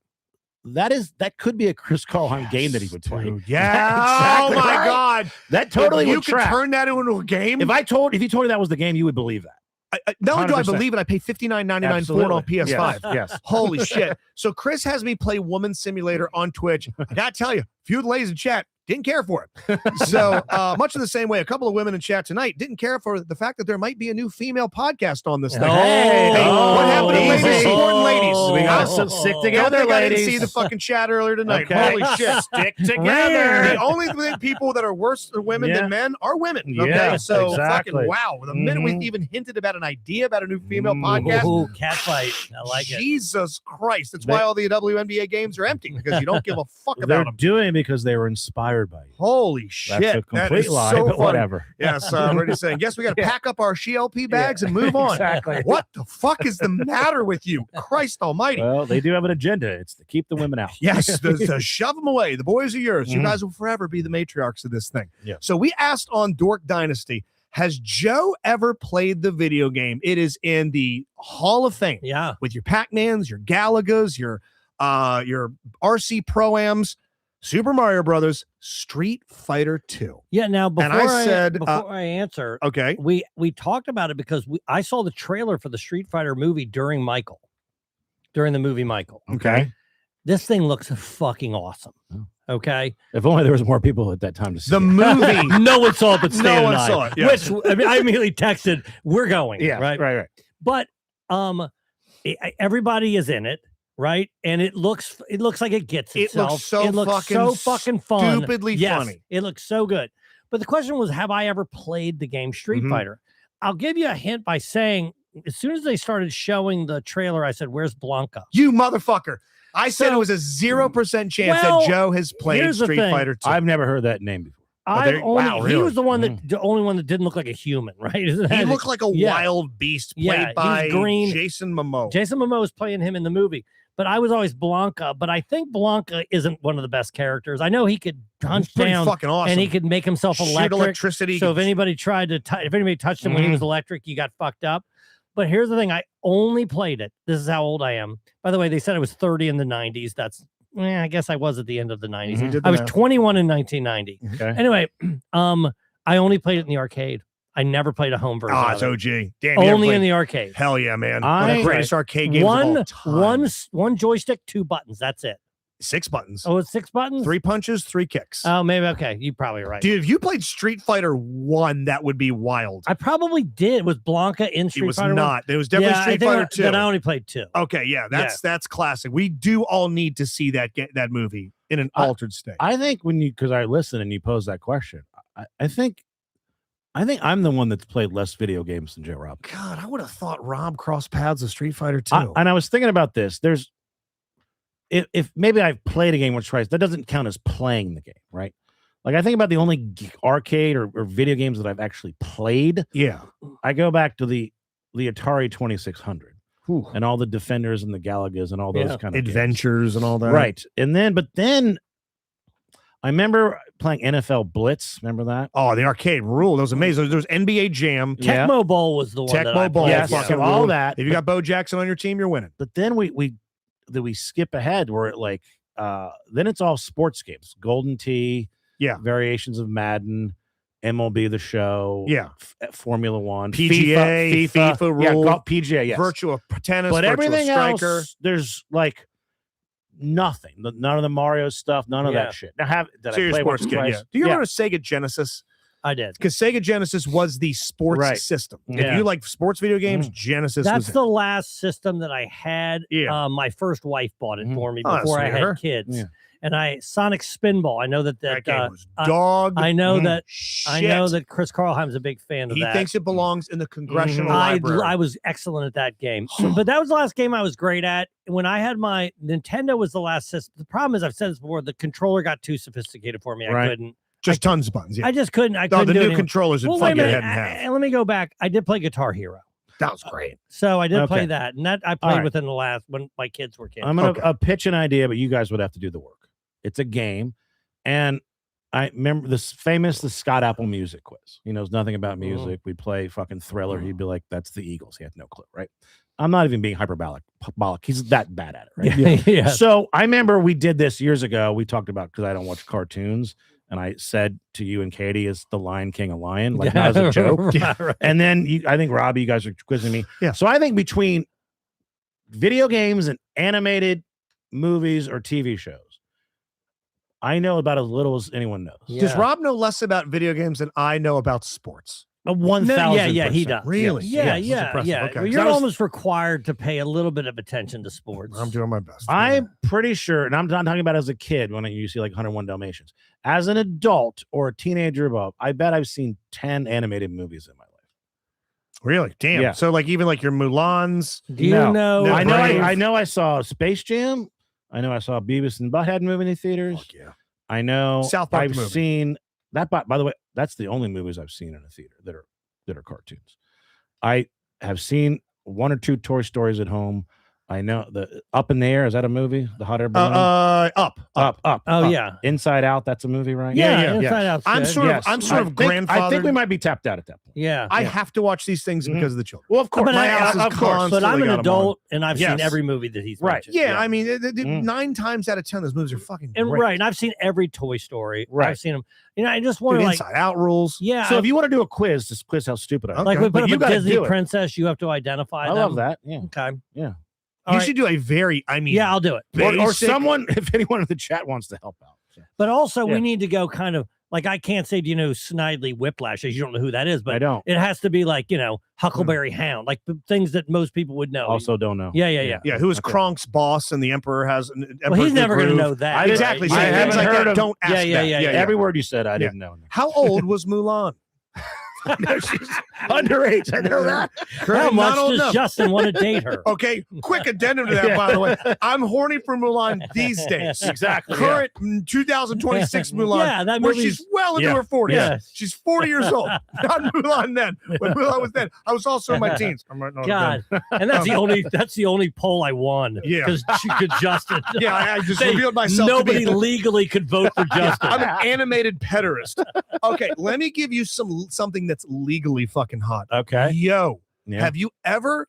Speaker 2: could be a Chris Carlheim game that he would play.
Speaker 1: Dude, yeah.
Speaker 2: Exactly
Speaker 1: Oh my
Speaker 2: right.
Speaker 1: God.
Speaker 2: That totally
Speaker 1: If you
Speaker 2: would
Speaker 1: could
Speaker 2: track.
Speaker 1: turn that into a game.
Speaker 2: If you told me that was the game, you would believe that.
Speaker 1: Not only do I
Speaker 2: 100%.
Speaker 1: believe it, I pay $59.99 for it on
Speaker 2: Absolutely.
Speaker 1: PS5.
Speaker 2: Yes.
Speaker 1: Holy shit. So Chris has me play Woman Simulator on Twitch. I gotta tell you, a few of the ladies in chat didn't care for it. So much in the same way, a couple of women in chat tonight didn't care for the fact that there might be a new female podcast on this thing.
Speaker 3: Hey,
Speaker 1: what happened to ladies
Speaker 2: easy.
Speaker 1: supporting ladies?
Speaker 2: We got
Speaker 1: Huh?
Speaker 2: some stick
Speaker 1: Don't
Speaker 2: together,
Speaker 1: think I didn't
Speaker 2: ladies.
Speaker 1: see the fucking chat earlier tonight.
Speaker 2: Okay.
Speaker 1: Holy shit.
Speaker 2: Stick
Speaker 1: The
Speaker 2: together.
Speaker 1: only people that are worse than women
Speaker 2: Yeah.
Speaker 1: than men are women. Okay,
Speaker 2: Yeah,
Speaker 1: so
Speaker 2: exactly.
Speaker 1: fucking wow. The minute
Speaker 2: Mhm.
Speaker 1: we've even hinted about an idea about a new female podcast,
Speaker 3: Ooh, catfight. I like it.
Speaker 1: Jesus Christ. That's why all the WNBA games are empty because you don't give a fuck
Speaker 2: They're
Speaker 1: about them.
Speaker 2: doing it because they were inspired by you.
Speaker 1: Holy shit.
Speaker 2: That's a
Speaker 1: That
Speaker 2: complete
Speaker 1: is
Speaker 2: lie,
Speaker 1: so
Speaker 2: but
Speaker 1: funny.
Speaker 2: whatever.
Speaker 1: Yes, I'm already saying, guess we got to pack up our SheLP bags and move on.
Speaker 2: Exactly.
Speaker 1: What the fuck is the matter with you? Christ almighty.
Speaker 2: Well, they do have an agenda. It's to keep the women out.
Speaker 1: Yes, to shove them away. The boys are yours. You
Speaker 2: Mhm.
Speaker 1: guys will forever be the matriarchs of this thing.
Speaker 2: Yeah.
Speaker 1: So we asked on Dork Dynasty, has Joe ever played the video game? It is in the Hall of Fame
Speaker 3: Yeah.
Speaker 1: with your Pac-Mans, your Galagas, your RC Pro-Ams, Super Mario Brothers, Street Fighter 2.
Speaker 3: Yeah. Now, before
Speaker 1: I said,
Speaker 3: before I answer,
Speaker 1: Okay.
Speaker 3: we talked about it because I saw the trailer for the Street Fighter movie during the movie Michael.
Speaker 2: Okay.
Speaker 3: This thing looks fucking awesome.
Speaker 2: Oh.
Speaker 3: Okay.
Speaker 2: If only there was more people at that time to see
Speaker 1: The
Speaker 2: it.
Speaker 1: movie.
Speaker 3: No one saw it but Stan
Speaker 1: No
Speaker 3: and
Speaker 1: one
Speaker 3: I,
Speaker 1: saw it, yeah.
Speaker 3: Which I mean, I immediately texted, "We're going."
Speaker 2: Yeah. Right.
Speaker 3: But everybody is in it, right? And it looks like it gets
Speaker 1: It
Speaker 3: itself.
Speaker 1: looks so
Speaker 3: it looks
Speaker 1: fucking
Speaker 3: so fucking fun.
Speaker 1: stupidly
Speaker 3: Yes,
Speaker 1: funny.
Speaker 3: It looks so good. But the question was, have I ever played the game Street
Speaker 1: Mhm.
Speaker 3: Fighter? I'll give you a hint by saying, as soon as they started showing the trailer, I said, "Where's Blanca?"
Speaker 1: You motherfucker. I said
Speaker 3: So-
Speaker 1: it was a 0% chance
Speaker 3: Well,
Speaker 1: that Joe has played
Speaker 3: here's the
Speaker 1: Street
Speaker 3: thing.
Speaker 1: Fighter 2.
Speaker 2: I've never heard that name before.
Speaker 3: I've only,
Speaker 1: wow,
Speaker 3: he
Speaker 1: really?
Speaker 3: was the one that the only one that didn't look like a human, right? Isn't
Speaker 1: He
Speaker 3: that-
Speaker 1: looked like a
Speaker 3: Yeah.
Speaker 1: wild beast played
Speaker 3: Yeah, he's
Speaker 1: by
Speaker 3: green.
Speaker 1: Jason Momoa.
Speaker 3: Jason Momoa is playing him in the movie, but I was always Blanca. But I think Blanca isn't one of the best characters. I know he could
Speaker 1: He's
Speaker 3: punch
Speaker 1: pretty
Speaker 3: down
Speaker 1: fucking awesome.
Speaker 3: and he could make himself
Speaker 1: Shoot
Speaker 3: electric.
Speaker 1: electricity.
Speaker 3: So if anybody tried to, if anybody touched him when he was electric, you got fucked up. But here's the thing: I only played it. This is how old I am. By the way, they said I was 30 in the 90s. That's, I guess I was at the end of the 90s.
Speaker 1: He did the
Speaker 3: I was
Speaker 1: math.
Speaker 3: 21 in 1990.
Speaker 2: Okay.
Speaker 3: Anyway, I only played it in the arcade. I never played a home version.
Speaker 1: It's
Speaker 3: of it.
Speaker 1: OG. Damn, you
Speaker 3: Only
Speaker 1: ever
Speaker 3: in
Speaker 1: played-
Speaker 3: the arcade.
Speaker 1: Hell yeah, man. One
Speaker 2: I-
Speaker 1: of the greatest arcade games of all time.
Speaker 3: One joystick, 2 buttons. That's it.
Speaker 1: 6 buttons.
Speaker 3: Oh, it's 6 buttons.
Speaker 1: 3 punches, 3 kicks.
Speaker 3: Oh, maybe okay. You probably right.
Speaker 1: Dude, if you played Street Fighter 1, that would be wild.
Speaker 3: I probably did. Was Blanca in
Speaker 1: It
Speaker 3: Street
Speaker 1: was
Speaker 3: Fighter?
Speaker 1: not. It was definitely
Speaker 3: I
Speaker 1: Street
Speaker 3: think
Speaker 1: Fighter 2.
Speaker 3: Then I only played 2.
Speaker 1: Okay, yeah, that's classic. We do all need to see that movie in an altered state.
Speaker 2: I think because I listen and you pose that question, I think I'm the one that's played less video games than Joe Rob.
Speaker 1: God, I would have thought Rob crossed paths with Street Fighter 2.
Speaker 2: And I was thinking about this. If maybe I've played a game once or twice, that doesn't count as playing the game, right? Like I think about the only arcade or video games that I've actually played.
Speaker 1: Yeah.
Speaker 2: I go back to the Atari 2600 and all the Defenders and the Galagas and all those kind of
Speaker 1: adventures and all that.
Speaker 2: Right. But then I remember playing NFL Blitz. Remember that?
Speaker 1: Oh, the arcade rule. That was amazing. There was NBA Jam.
Speaker 2: Yeah.
Speaker 3: Tecmo Bowl was the one. that I
Speaker 1: Tecmo Bowl.
Speaker 3: played.
Speaker 2: Yes,
Speaker 1: fucking
Speaker 2: all
Speaker 1: rule.
Speaker 2: that.
Speaker 1: If you got Bo Jackson on your team, you're winning.
Speaker 2: But then we skip ahead where it like then it's all sports games. Golden Tee, variations of Madden, MLB The Show, Formula One,
Speaker 1: PGA, FIFA rule,
Speaker 2: PGA, yes.
Speaker 1: Virtua Tennis,
Speaker 2: but
Speaker 1: Virtua
Speaker 2: everything
Speaker 1: Striker.
Speaker 2: else, there's like nothing. None of the Mario stuff, none of that shit. Now did I play
Speaker 1: sports
Speaker 2: once or
Speaker 1: kid,
Speaker 2: twice?
Speaker 1: yeah. Do you remember Sega Genesis?
Speaker 3: I did.
Speaker 1: Because Sega Genesis was the sports system.
Speaker 3: Yeah.
Speaker 1: If you like sports video games, Genesis
Speaker 3: That's
Speaker 1: was
Speaker 3: the last system that I had.
Speaker 1: Yeah.
Speaker 3: My first wife bought it for me
Speaker 1: Oh,
Speaker 3: before I
Speaker 1: sweet of
Speaker 3: had
Speaker 1: her.
Speaker 3: kids.
Speaker 1: Yeah.
Speaker 3: And Sonic Spinball. I know that
Speaker 1: game was dog.
Speaker 3: I know that
Speaker 1: shit.
Speaker 3: I know that Chris Carlheim's a big fan of
Speaker 1: He
Speaker 3: that.
Speaker 1: thinks it belongs in the congressional
Speaker 3: I
Speaker 1: library.
Speaker 3: was excellent at that game. But that was the last game I was great at. When I had my Nintendo was the last system. The problem is I've said this before, the controller got too sophisticated for me. I couldn't.
Speaker 1: Just tons of buttons. Yeah.
Speaker 3: I just couldn't. I
Speaker 1: No,
Speaker 3: couldn't
Speaker 1: the
Speaker 3: do
Speaker 1: new
Speaker 3: anything.
Speaker 1: controllers would
Speaker 3: Well,
Speaker 1: fuck
Speaker 3: wait a
Speaker 1: your
Speaker 3: minute.
Speaker 1: head in half.
Speaker 3: Let me go back. I did play Guitar Hero.
Speaker 1: That was great.
Speaker 3: So I did play
Speaker 2: Okay.
Speaker 3: that. And that I played
Speaker 2: right.
Speaker 3: within the last when my kids were kids.
Speaker 2: I'm gonna pitch an idea, but you guys would have to do the work. It's a game, and I remember the Scott Apple music quiz. He knows nothing about music. We play fucking Thriller. He'd be like, "That's the Eagles." He had no clue, right? I'm not even being hyperbolic. He's that bad at it, right?
Speaker 3: Yeah.
Speaker 2: So I remember we did this years ago. We talked about because I don't watch cartoons, and I said to you and Katie, "Is the Lion King a lion?" Like not as a joke.
Speaker 3: Right.
Speaker 2: And then I think Robbie, you guys are quizzing me.
Speaker 1: Yeah.
Speaker 2: So I think between video games and animated movies or TV shows, I know about as little as anyone knows.
Speaker 3: Yeah.
Speaker 1: Does Rob know less about video games than I know about sports?
Speaker 2: 1,000%.
Speaker 3: Yeah, he does.
Speaker 1: Really?
Speaker 3: Yeah,
Speaker 1: Yes, that's
Speaker 3: yeah,
Speaker 1: impressive.
Speaker 3: yeah.
Speaker 1: Okay.
Speaker 3: Well,
Speaker 1: 'Cause
Speaker 3: you're
Speaker 1: I was-
Speaker 3: almost required to pay a little bit of attention to sports.
Speaker 1: I'm doing my best.
Speaker 2: I'm pretty sure, and I'm not talking about as a kid when you see like 101 Dalmatians. As an adult or a teenager above, I bet I've seen 10 animated movies in my life.
Speaker 1: Really? Damn.
Speaker 2: Yeah.
Speaker 1: So like even like your Mulans.
Speaker 3: Do you
Speaker 2: No.
Speaker 3: know?
Speaker 1: No,
Speaker 2: I know.
Speaker 1: Brave.
Speaker 2: I know. I saw Space Jam. I know. I saw Beavis and Butthead movie in the theaters.
Speaker 1: Fuck yeah.
Speaker 2: I know.
Speaker 1: South Park
Speaker 2: I've
Speaker 1: the movie.
Speaker 2: seen that. By the way, that's the only movies I've seen in a theater that are cartoons. I have seen 1 or 2 Toy Stories at home. I know the Up in the Air. Is that a movie? The hot air balloon.
Speaker 1: Up.
Speaker 3: Oh yeah.
Speaker 2: Inside Out. That's a movie, right?
Speaker 1: Yeah.
Speaker 3: Inside Out's
Speaker 1: I'm
Speaker 3: good.
Speaker 1: sort
Speaker 2: Yes.
Speaker 1: of
Speaker 2: I think
Speaker 1: grandfathered.
Speaker 2: we might be tapped out at that point.
Speaker 3: Yeah.
Speaker 1: I have to watch these things because of the children.
Speaker 2: Well, of course.
Speaker 3: But
Speaker 1: my house is
Speaker 2: of course.
Speaker 1: constantly
Speaker 3: But I'm an
Speaker 1: got 'em on.
Speaker 3: adult and I've
Speaker 2: Yes.
Speaker 3: seen every movie that he's
Speaker 2: Right.
Speaker 3: mentioned.
Speaker 1: Yeah, I mean,
Speaker 2: 9
Speaker 1: times out of 10, those movies are fucking
Speaker 3: And
Speaker 1: great.
Speaker 3: right, and I've seen every Toy Story.
Speaker 2: Right.
Speaker 3: I've seen them. I just
Speaker 1: Dude,
Speaker 3: want to like,
Speaker 1: Inside Out rules.
Speaker 3: yeah.
Speaker 2: So if you want to do a quiz, just quiz how stupid I am.
Speaker 3: like we
Speaker 1: but
Speaker 3: put
Speaker 2: you
Speaker 3: up a
Speaker 2: gotta
Speaker 3: Disney
Speaker 2: do it.
Speaker 3: princess, you have to identify
Speaker 2: I
Speaker 3: them.
Speaker 2: love that. Yeah.
Speaker 3: Okay.
Speaker 2: Yeah.
Speaker 3: All
Speaker 1: You
Speaker 3: right.
Speaker 1: should do a very,
Speaker 3: Yeah, I'll do it.
Speaker 2: Or
Speaker 1: basic-
Speaker 2: someone, if anyone in the chat wants to help out. So.
Speaker 3: But also,
Speaker 2: Yeah.
Speaker 3: we need to go kind of like I can't say, do you know Snidely Whiplash? You don't know who that is,
Speaker 2: I
Speaker 3: but
Speaker 2: don't.
Speaker 3: it has to be like Huckleberry Hound, like the things that most people would know.
Speaker 2: Also don't know.
Speaker 3: Yeah.
Speaker 1: Yeah, who is
Speaker 2: Okay.
Speaker 1: Kronk's boss and the Emperor has
Speaker 3: Well,
Speaker 1: Emperor's
Speaker 3: he's
Speaker 1: New
Speaker 3: never going to
Speaker 1: Groove.
Speaker 3: know that.
Speaker 2: I didn't-
Speaker 1: Exactly.
Speaker 2: I
Speaker 1: So
Speaker 2: haven't
Speaker 1: things like
Speaker 2: heard
Speaker 1: that,
Speaker 2: of-
Speaker 1: don't ask
Speaker 3: Yeah, yeah,
Speaker 1: that.
Speaker 3: yeah.
Speaker 2: Every word you said, I didn't know.
Speaker 1: How old was Mulan?
Speaker 2: No, she's underage. I know that.
Speaker 3: How much
Speaker 1: Not old
Speaker 3: does
Speaker 1: enough.
Speaker 3: Justin want to date her?
Speaker 1: Okay, quick addendum to that, by the way. I'm horny for Mulan these days.
Speaker 2: Exactly.
Speaker 1: Current 2026 Mulan,
Speaker 3: Yeah, that
Speaker 1: where
Speaker 3: movie's
Speaker 1: she's well into
Speaker 2: Yeah.
Speaker 1: her 40s.
Speaker 3: Yeah.
Speaker 1: She's 40 years old. Not Mulan then. When Mulan was then, I was also in my teens. I'm not
Speaker 3: God, and that's the only poll I won.
Speaker 1: Yeah.
Speaker 3: because Justin.
Speaker 1: Yeah, I just
Speaker 3: They-
Speaker 1: revealed myself.
Speaker 3: Nobody
Speaker 1: to be,
Speaker 3: legally could vote for Justin.
Speaker 1: I'm an animated pederast. Okay, let me give you something that's legally fucking hot.
Speaker 2: Okay.
Speaker 1: Yo,
Speaker 2: Yeah.
Speaker 1: have you ever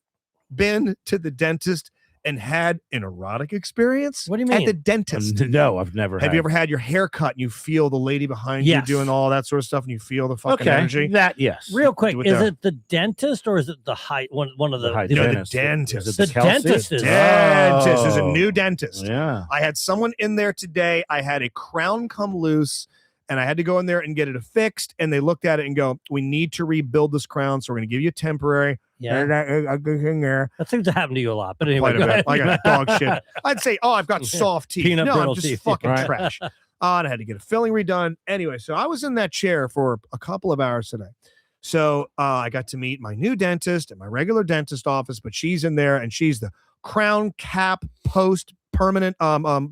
Speaker 1: been to the dentist and had an erotic experience?
Speaker 3: What do you
Speaker 1: At
Speaker 3: mean?
Speaker 1: the dentist.
Speaker 2: No, I've never.
Speaker 1: Have you ever had your hair cut and you feel the lady behind
Speaker 3: Yes.
Speaker 1: you doing all that sort of stuff and you feel the fucking
Speaker 2: Okay,
Speaker 1: energy?
Speaker 2: that yes.
Speaker 3: Real quick,
Speaker 1: Do it
Speaker 3: is
Speaker 1: there.
Speaker 3: it the dentist or is it the one of the?
Speaker 2: The
Speaker 1: No, the
Speaker 2: dentist.
Speaker 1: dentist.
Speaker 2: Is it
Speaker 3: The
Speaker 2: Kelsey?
Speaker 3: dentist is-
Speaker 1: Dentist. There's a
Speaker 2: Oh.
Speaker 1: new dentist.
Speaker 2: Yeah.
Speaker 1: I had someone in there today. I had a crown come loose and I had to go in there and get it fixed. And they looked at it and go, we need to rebuild this crown. So we're going to give you a temporary.
Speaker 3: Yeah,
Speaker 1: I go in there.
Speaker 3: that seems to happen to you a lot. But anyway,
Speaker 1: Quite a
Speaker 3: go
Speaker 1: bit.
Speaker 3: ahead.
Speaker 1: I got dog shit. I'd say, oh, I've got soft teeth.
Speaker 3: Peanut
Speaker 1: No, I'm
Speaker 3: brittle
Speaker 1: just
Speaker 3: teeth.
Speaker 1: fucking
Speaker 2: Right.
Speaker 1: trash. And I had to get a filling redone. Anyway, so I was in that chair for a couple of hours today. So I got to meet my new dentist at my regular dentist office, but she's in there and she's the crown cap post permanent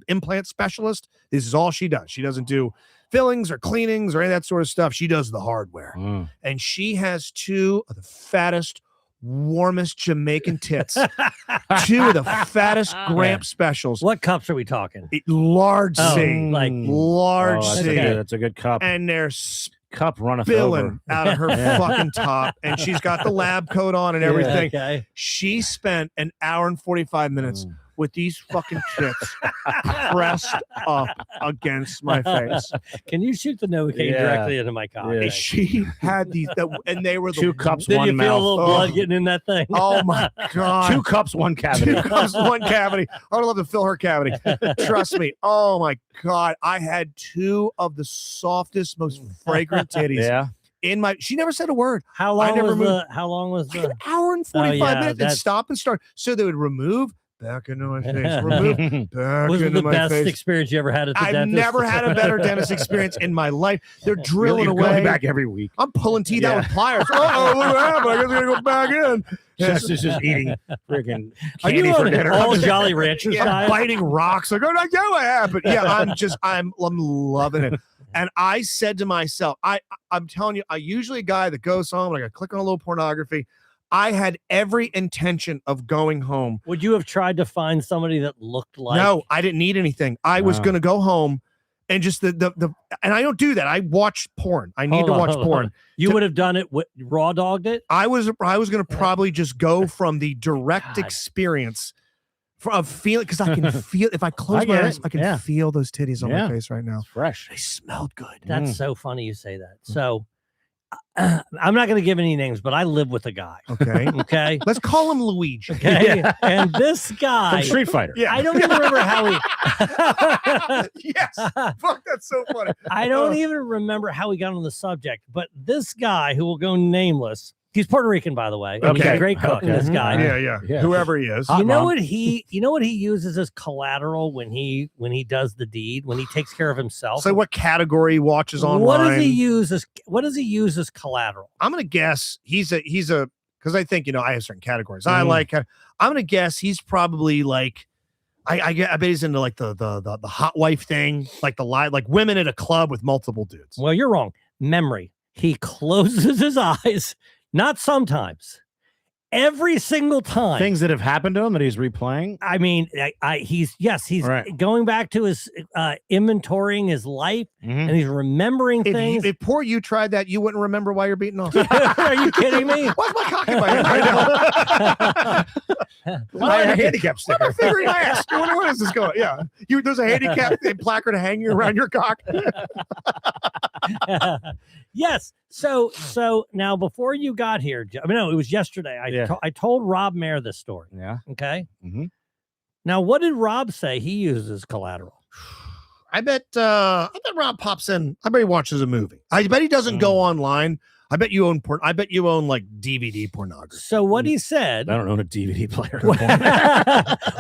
Speaker 1: implant specialist. This is all she does. She doesn't do fillings or cleanings or any of that sort of stuff. She does the hardware.
Speaker 2: Mm.
Speaker 1: And she has two of the fattest, warmest Jamaican tits. Two of the fattest Gramp specials.
Speaker 3: What cups are we talking?
Speaker 1: Large
Speaker 3: Oh,
Speaker 1: C.
Speaker 3: like-
Speaker 1: Large
Speaker 2: Oh, that's,
Speaker 1: C.
Speaker 2: that's a good cup.
Speaker 1: And they're
Speaker 2: Cup runneth
Speaker 1: spilling
Speaker 2: over.
Speaker 1: out of her
Speaker 2: Yeah.
Speaker 1: fucking top. And she's got the lab coat on and everything.
Speaker 3: Okay.
Speaker 1: She spent an hour and 45 minutes
Speaker 2: Mm.
Speaker 1: with these fucking tits pressed up against my face.
Speaker 3: Can you shoot the Novocaine
Speaker 2: Yeah.
Speaker 3: directly into my cock?
Speaker 2: Yeah.
Speaker 1: And she had these, and they were the
Speaker 2: Two cups,
Speaker 3: Did
Speaker 2: one
Speaker 3: you feel a
Speaker 2: mouth.
Speaker 3: little
Speaker 1: Oh.
Speaker 3: blood getting in that thing?
Speaker 1: Oh my God.
Speaker 2: Two cups, one cavity.
Speaker 1: Two cups, one cavity. I would love to fill her cavity. Trust me. Oh my God. I had two of the softest, most fragrant titties
Speaker 2: Yeah.
Speaker 1: in my. She never said a word.
Speaker 3: How
Speaker 1: I
Speaker 3: long
Speaker 1: never
Speaker 3: was
Speaker 1: moved.
Speaker 3: How long was
Speaker 1: Like an
Speaker 3: the?
Speaker 1: hour and 45
Speaker 3: yeah,
Speaker 1: minutes and
Speaker 3: that's-
Speaker 1: stop and start. So they would remove back into my face, remove back
Speaker 3: Was it
Speaker 1: into
Speaker 3: the
Speaker 1: my
Speaker 3: best
Speaker 1: face.
Speaker 3: experience you ever had at the
Speaker 1: I've
Speaker 3: dentist?
Speaker 1: never had a better dentist experience in my life. They're drilling
Speaker 2: You're
Speaker 1: away.
Speaker 2: going back every week.
Speaker 1: I'm pulling teeth out
Speaker 2: Yeah.
Speaker 1: with pliers. Oh, look what happened. I guess I gotta go back in.
Speaker 2: Just eating freaking
Speaker 3: Are
Speaker 2: candy
Speaker 3: you
Speaker 2: for
Speaker 3: on an
Speaker 2: dinner.
Speaker 3: all Jolly Ranchers
Speaker 1: Yeah,
Speaker 3: diet?
Speaker 1: biting rocks. Like, oh, I get what happened. Yeah, I'm loving it. And I said to myself, I'm telling you, I usually a guy that goes home, like I click on a little pornography. I had every intention of going home.
Speaker 3: Would you have tried to find somebody that looked like?
Speaker 1: No, I didn't need anything. I was
Speaker 2: Wow.
Speaker 1: gonna go home and just the and I don't do that. I watch porn. I need to watch porn.
Speaker 3: You would have done it. Raw dogged it.
Speaker 1: I was gonna probably just go from the direct
Speaker 3: God.
Speaker 1: experience of feeling, because I can feel if I close
Speaker 2: I
Speaker 1: my
Speaker 2: get
Speaker 1: eyes,
Speaker 2: it.
Speaker 1: I can
Speaker 2: Yeah.
Speaker 1: feel those titties on
Speaker 2: Yeah.
Speaker 1: my face right now.
Speaker 2: It's fresh.
Speaker 1: They smelled good.
Speaker 3: That's so funny you say that. So I'm not going to give any names, but I live with a guy.
Speaker 1: Okay.
Speaker 3: Okay.
Speaker 1: Let's call him Luigi.
Speaker 3: Okay. And this guy,
Speaker 2: From Street Fighter.
Speaker 1: Yeah.
Speaker 3: I don't even remember how he.
Speaker 1: Yes. Fuck, that's so funny.
Speaker 3: I don't even remember how we got on the subject, but this guy who will go nameless. He's Puerto Rican, by the way. And he's
Speaker 1: Okay.
Speaker 3: a great cook.
Speaker 2: Okay.
Speaker 3: This guy.
Speaker 2: Yeah.
Speaker 1: Whoever he is.
Speaker 2: Hot
Speaker 3: You know
Speaker 2: mom.
Speaker 3: what he uses as collateral when he does the deed, when he takes care of himself.
Speaker 1: So what category he watches online?
Speaker 3: What does he use as collateral?
Speaker 1: I'm gonna guess he's a because I think I have certain categories. I
Speaker 2: Mhm.
Speaker 1: like. I'm gonna guess he's probably like. I bet he's into like the hot wife thing, like like women at a club with multiple dudes.
Speaker 3: Well, you're wrong. Memory. He closes his eyes, not sometimes, every single time.
Speaker 2: Things that have happened to him that he's replaying.
Speaker 3: I mean, he's
Speaker 2: Right.
Speaker 3: going back to his inventorying his life,
Speaker 2: Mhm.
Speaker 3: and he's remembering things.
Speaker 1: If poor you tried that, you wouldn't remember why you're beating off.
Speaker 3: Are you kidding me?
Speaker 1: Why's my cock in my hand right now?
Speaker 2: I have a handicap
Speaker 1: What am I
Speaker 2: sticker.
Speaker 1: figuring my ass? Where is this going? Yeah, there's a handicap placard hanging around your cock.
Speaker 3: Yes. So now before you got here, no, it was yesterday. I told Rob Mayer this story.
Speaker 2: Yeah.
Speaker 3: Okay.
Speaker 2: Mhm.
Speaker 3: Now, what did Rob say he uses collateral?
Speaker 1: I bet Rob pops in. I bet he watches a movie. I bet he doesn't go online. I bet you own porn. I bet you own like DVD pornography.
Speaker 3: So what he said,
Speaker 2: I don't own a DVD player.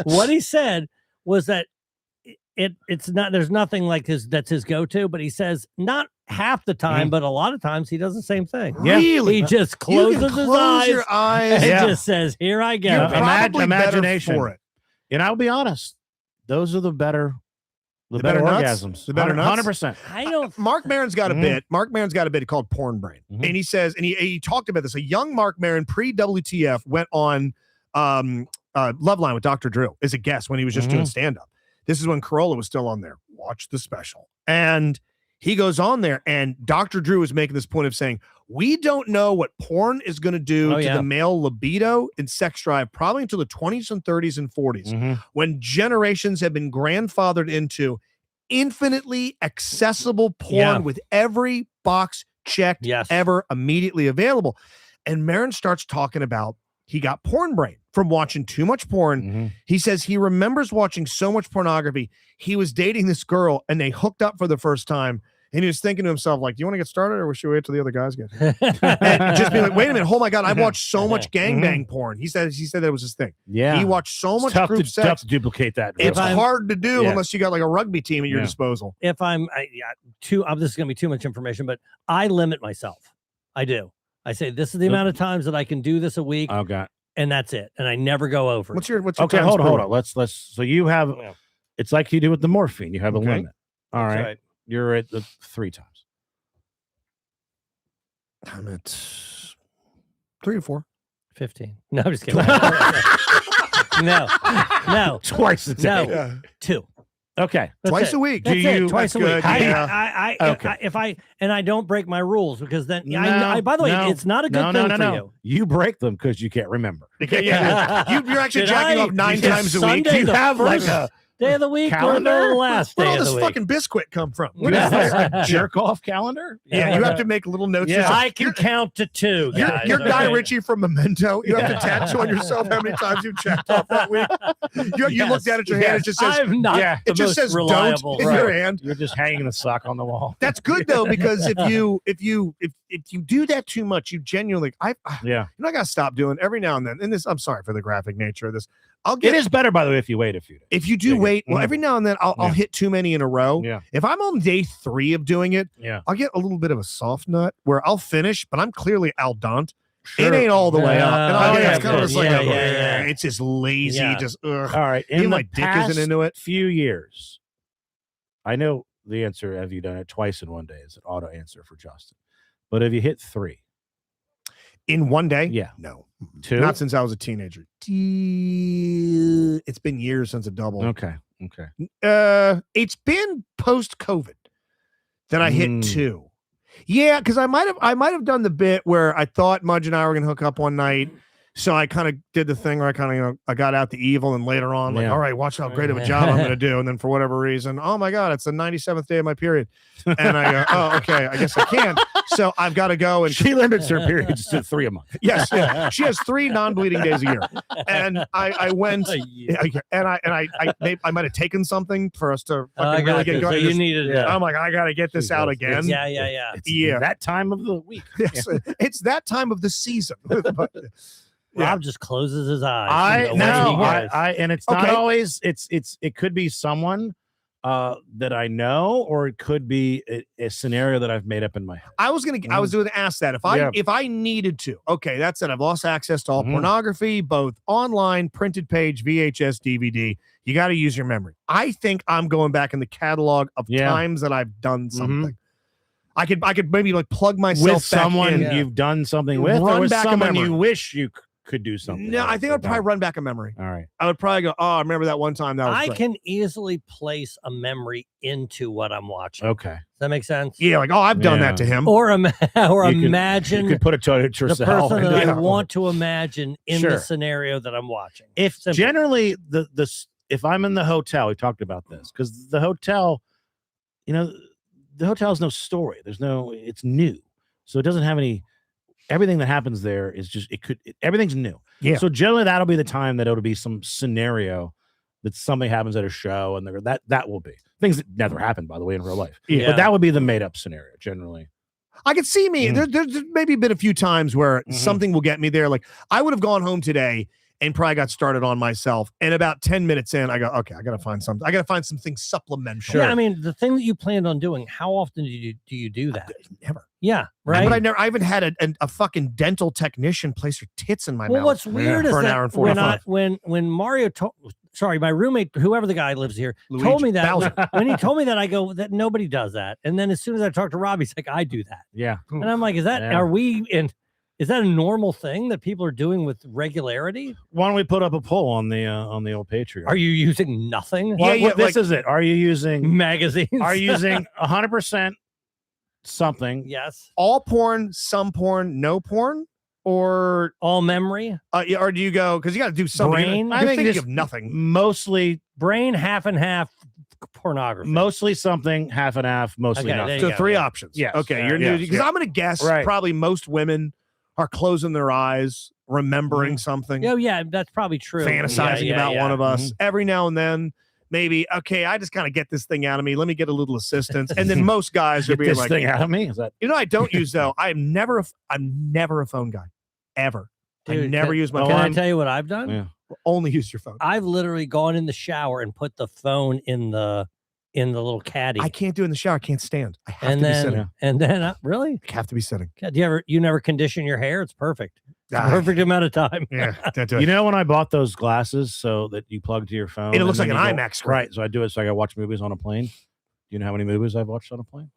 Speaker 3: what he said was that it's not, there's nothing like that's his go-to, but he says not half the time, but a lot of times he does the same thing.
Speaker 2: Yeah.
Speaker 1: Really?
Speaker 3: He just
Speaker 1: You can
Speaker 3: closes his
Speaker 1: close
Speaker 3: eyes
Speaker 1: your eyes.
Speaker 3: and
Speaker 2: Yeah.
Speaker 3: just says, "Here I go."
Speaker 1: You're
Speaker 2: Imagine-
Speaker 1: probably better
Speaker 2: imagination.
Speaker 1: for it.
Speaker 2: And I'll be honest, those are the better
Speaker 1: better nuts?
Speaker 2: orgasms.
Speaker 1: The better nuts?
Speaker 2: 100%.
Speaker 3: I don't.
Speaker 1: Mark Maron's got a
Speaker 2: Mhm.
Speaker 1: bit. Mark Maron's got a bit called Porn Brain,
Speaker 2: Mhm.
Speaker 1: and he says, and he talked about this. A young Mark Maron pre WTF went on Loveline with Dr. Drew as a guest when he was just doing stand up. This is when Corolla was still on there. Watch the special, and he goes on there, and Dr. Drew is making this point of saying, We don't know what porn is going to do to
Speaker 3: yeah.
Speaker 1: the male libido and sex drive probably until the 20s and 30s and 40s, when generations have been grandfathered into infinitely accessible porn with every box checked ever immediately available. And Maron starts talking about he got porn brain from watching too much porn. He says he remembers watching so much pornography. He was dating this girl and they hooked up for the first time. And he was thinking to himself, like, do you want to get started or should we wait till the other guys get here? And just be like, wait a minute. Oh my God. I've watched so much gangbang porn. He said that was his thing.
Speaker 2: Yeah.
Speaker 1: He watched so much group sex.
Speaker 2: Tough to duplicate that.
Speaker 1: It's hard to do unless you got like a rugby team at your disposal.
Speaker 3: If this is going to be too much information, but I limit myself. I do. I say, this is the amount of times that I can do this a week.
Speaker 2: Okay.
Speaker 3: And that's it. And I never go over.
Speaker 1: What's your
Speaker 2: okay, hold on. Let's so you have it's like you do with the morphine. You have a limit. All right. You're at the 3 times.
Speaker 1: I'm at 3 or 4.
Speaker 3: 15. No, I'm just kidding. No.
Speaker 2: Twice a day.
Speaker 3: No. 2.
Speaker 2: Okay.
Speaker 1: Twice a week.
Speaker 3: That's it. Twice a week.
Speaker 1: Yeah.
Speaker 3: I don't break my rules because then by the way, it's not a good thing for you.
Speaker 2: You break them because you can't remember.
Speaker 1: You're actually jacking off 9 times a week.
Speaker 3: Sunday,
Speaker 1: You have like
Speaker 3: a day of the week
Speaker 2: calendar?
Speaker 3: or the last day
Speaker 1: where
Speaker 3: of
Speaker 1: all
Speaker 3: the
Speaker 1: this
Speaker 3: week.
Speaker 1: fucking biscuit come from?
Speaker 2: What is this? A jerk off calendar?
Speaker 1: Yeah, you have to make little notes.
Speaker 3: Yeah. I can count to 2. Guys.
Speaker 1: You're Guy Ritchie from Memento. You have to tattoo on yourself how many times you've checked off that week. You look down at your hand. It just says
Speaker 3: I'm not
Speaker 1: it just says
Speaker 3: reliable.
Speaker 1: don't in your hand.
Speaker 2: You're just hanging a sock on the wall.
Speaker 1: That's good though, because if you do that too much, you genuinely I gotta stop doing every now and then. And this, I'm sorry for the graphic nature of this.
Speaker 2: It is better, by the way, if you wait a few days.
Speaker 1: If you do wait, well, every now and then I'll hit too many in a row.
Speaker 2: Yeah.
Speaker 1: If I'm on day 3 of doing it, I'll get a little bit of a soft nut where I'll finish, but I'm clearly al dente. It ain't all the way up. And it's kind of just like, it's just lazy, just ugh.
Speaker 2: All right.
Speaker 1: Even my dick isn't into it.
Speaker 2: Few years. I know the answer. Have you done it twice in one day? Is an auto answer for Justin. But have you hit 3?
Speaker 1: In one day?
Speaker 2: Yeah.
Speaker 1: No.
Speaker 2: 2?
Speaker 1: Not since I was a teenager. It's been years since a double.
Speaker 2: Okay.
Speaker 1: It's been post-COVID that I hit 2. Yeah, because I might have done the bit where I thought Mudge and I were gonna hook up one night. So I kind of did the thing where I kind of, I got out the evil, and later on, like, all right, watch how great of a job I'm going to do. And then for whatever reason, oh my God, it's the 97th day of my period. And I go, oh, okay, I guess I can. So I've got to go. And
Speaker 2: she limits her periods to 3 a month.
Speaker 1: Yes. Yeah. She has 3 non-bleeding days a year. And I went, and I might have taken something for us to fucking really get going.
Speaker 3: So you needed it.
Speaker 1: I'm like, I got to get this out again.
Speaker 3: Yeah.
Speaker 2: It's that time of the week.
Speaker 1: Yes, it's that time of the season.
Speaker 3: Rob just closes his eyes.
Speaker 2: And it's not always. It could be someone that I know, or it could be a scenario that I've made up in my head.
Speaker 1: I was going to ask that if I needed to. Okay, that's it. I've lost access to all pornography, both online, printed page, VHS, DVD. You got to use your memory. I think I'm going back in the catalog of times that I've done something. I could maybe like plug myself
Speaker 2: with someone you've done something with, or with someone you wish you could do something.
Speaker 1: No, I think I'd probably run back a memory.
Speaker 2: All right.
Speaker 1: I would probably go, oh, I remember that one time.
Speaker 3: I can easily place a memory into what I'm watching.
Speaker 2: Okay.
Speaker 3: Does that make sense?
Speaker 1: Yeah, like, oh, I've done that to him.
Speaker 3: Or imagine
Speaker 2: you could put it to yourself.
Speaker 3: The person that I want to imagine in the scenario that I'm watching.
Speaker 2: If generally if I'm in the hotel, we talked about this, because the hotel, the hotel has no story. It's new. So it doesn't have everything that happens there is just, everything's new. Yeah. So generally that'll be the time that it'll be some scenario that something happens at a show, and that will be things that never happen, by the way, in real life. Yeah. But that would be the made up scenario generally.
Speaker 1: I could see me. There's maybe been a few times where something will get me there. Like I would have gone home today and probably got started on myself. And about 10 minutes in, I go, okay, I got to find something. I got to find something supplemental.
Speaker 3: Sure. Yeah, I mean, the thing that you planned on doing, how often do you do that?
Speaker 1: Never.
Speaker 3: Yeah, right.
Speaker 1: But I haven't had a fucking dental technician place her tits in my mouth.
Speaker 3: Well, what's weird is
Speaker 1: for an
Speaker 3: that
Speaker 1: hour and 45.
Speaker 3: when Mario my roommate, whoever the guy lives here, told me that when he told me that, I go, that nobody does that. And then as soon as I talk to Rob, he's like, I do that.
Speaker 2: Yeah.
Speaker 3: And I'm like, is that a normal thing that people are doing with regularity?
Speaker 2: Why don't we put up a poll on the old Patreon?
Speaker 3: Are you using nothing?
Speaker 2: This is it. Are you using
Speaker 3: magazines?
Speaker 2: Are you using 100% something.
Speaker 3: Yes.
Speaker 1: All porn, some porn, no porn, or
Speaker 3: All memory,
Speaker 1: or do you go because you got to do something?
Speaker 3: Brain?
Speaker 1: You're
Speaker 2: I think
Speaker 1: thinking
Speaker 2: just
Speaker 1: of nothing.
Speaker 2: Mostly
Speaker 3: brain, half and half pornography.
Speaker 2: Mostly something, half and half, mostly
Speaker 3: Okay, there
Speaker 2: nothing.
Speaker 3: you
Speaker 1: So
Speaker 3: go,
Speaker 1: 3
Speaker 3: yeah.
Speaker 1: options.
Speaker 2: Yes.
Speaker 1: Okay,
Speaker 3: Yeah,
Speaker 1: you're new
Speaker 2: yes,
Speaker 1: because
Speaker 2: yeah.
Speaker 1: I'm going to guess
Speaker 2: Right.
Speaker 1: probably most women are closing their eyes, remembering something,
Speaker 3: Oh yeah, that's probably true.
Speaker 1: fantasizing
Speaker 3: Yeah,
Speaker 1: about
Speaker 3: yeah.
Speaker 1: one of us every now and then. Maybe okay, I just kind of get this thing out of me. Let me get a little assistance, and then most guys are
Speaker 2: Get
Speaker 1: being
Speaker 2: this
Speaker 1: like,
Speaker 2: thing out of me. Is that
Speaker 1: you know, I don't use though. I'm never a phone guy, ever. I
Speaker 3: Dude,
Speaker 1: never
Speaker 3: can-
Speaker 1: use my
Speaker 2: Oh,
Speaker 3: Can I
Speaker 1: phone.
Speaker 3: tell you what I've done?
Speaker 2: yeah.
Speaker 1: Only use your phone.
Speaker 3: I've literally gone in the shower and put the phone in the little caddy,
Speaker 1: I can't do it in the shower. I can't stand. I have
Speaker 3: and
Speaker 1: to be sitting.
Speaker 3: then and then really,
Speaker 1: I have to be sitting.
Speaker 3: God, you never condition your hair? It's perfect. It's
Speaker 1: Ah,
Speaker 3: a perfect amount of time.
Speaker 1: Yeah, don't do it.
Speaker 2: You know when I bought those glasses so that you plug to your phone
Speaker 1: And it looks
Speaker 2: then
Speaker 1: like an
Speaker 2: you go-
Speaker 1: IMAX screen.
Speaker 2: Right. So I do it so I can watch movies on a plane. Do you know how many movies I've watched on a plane?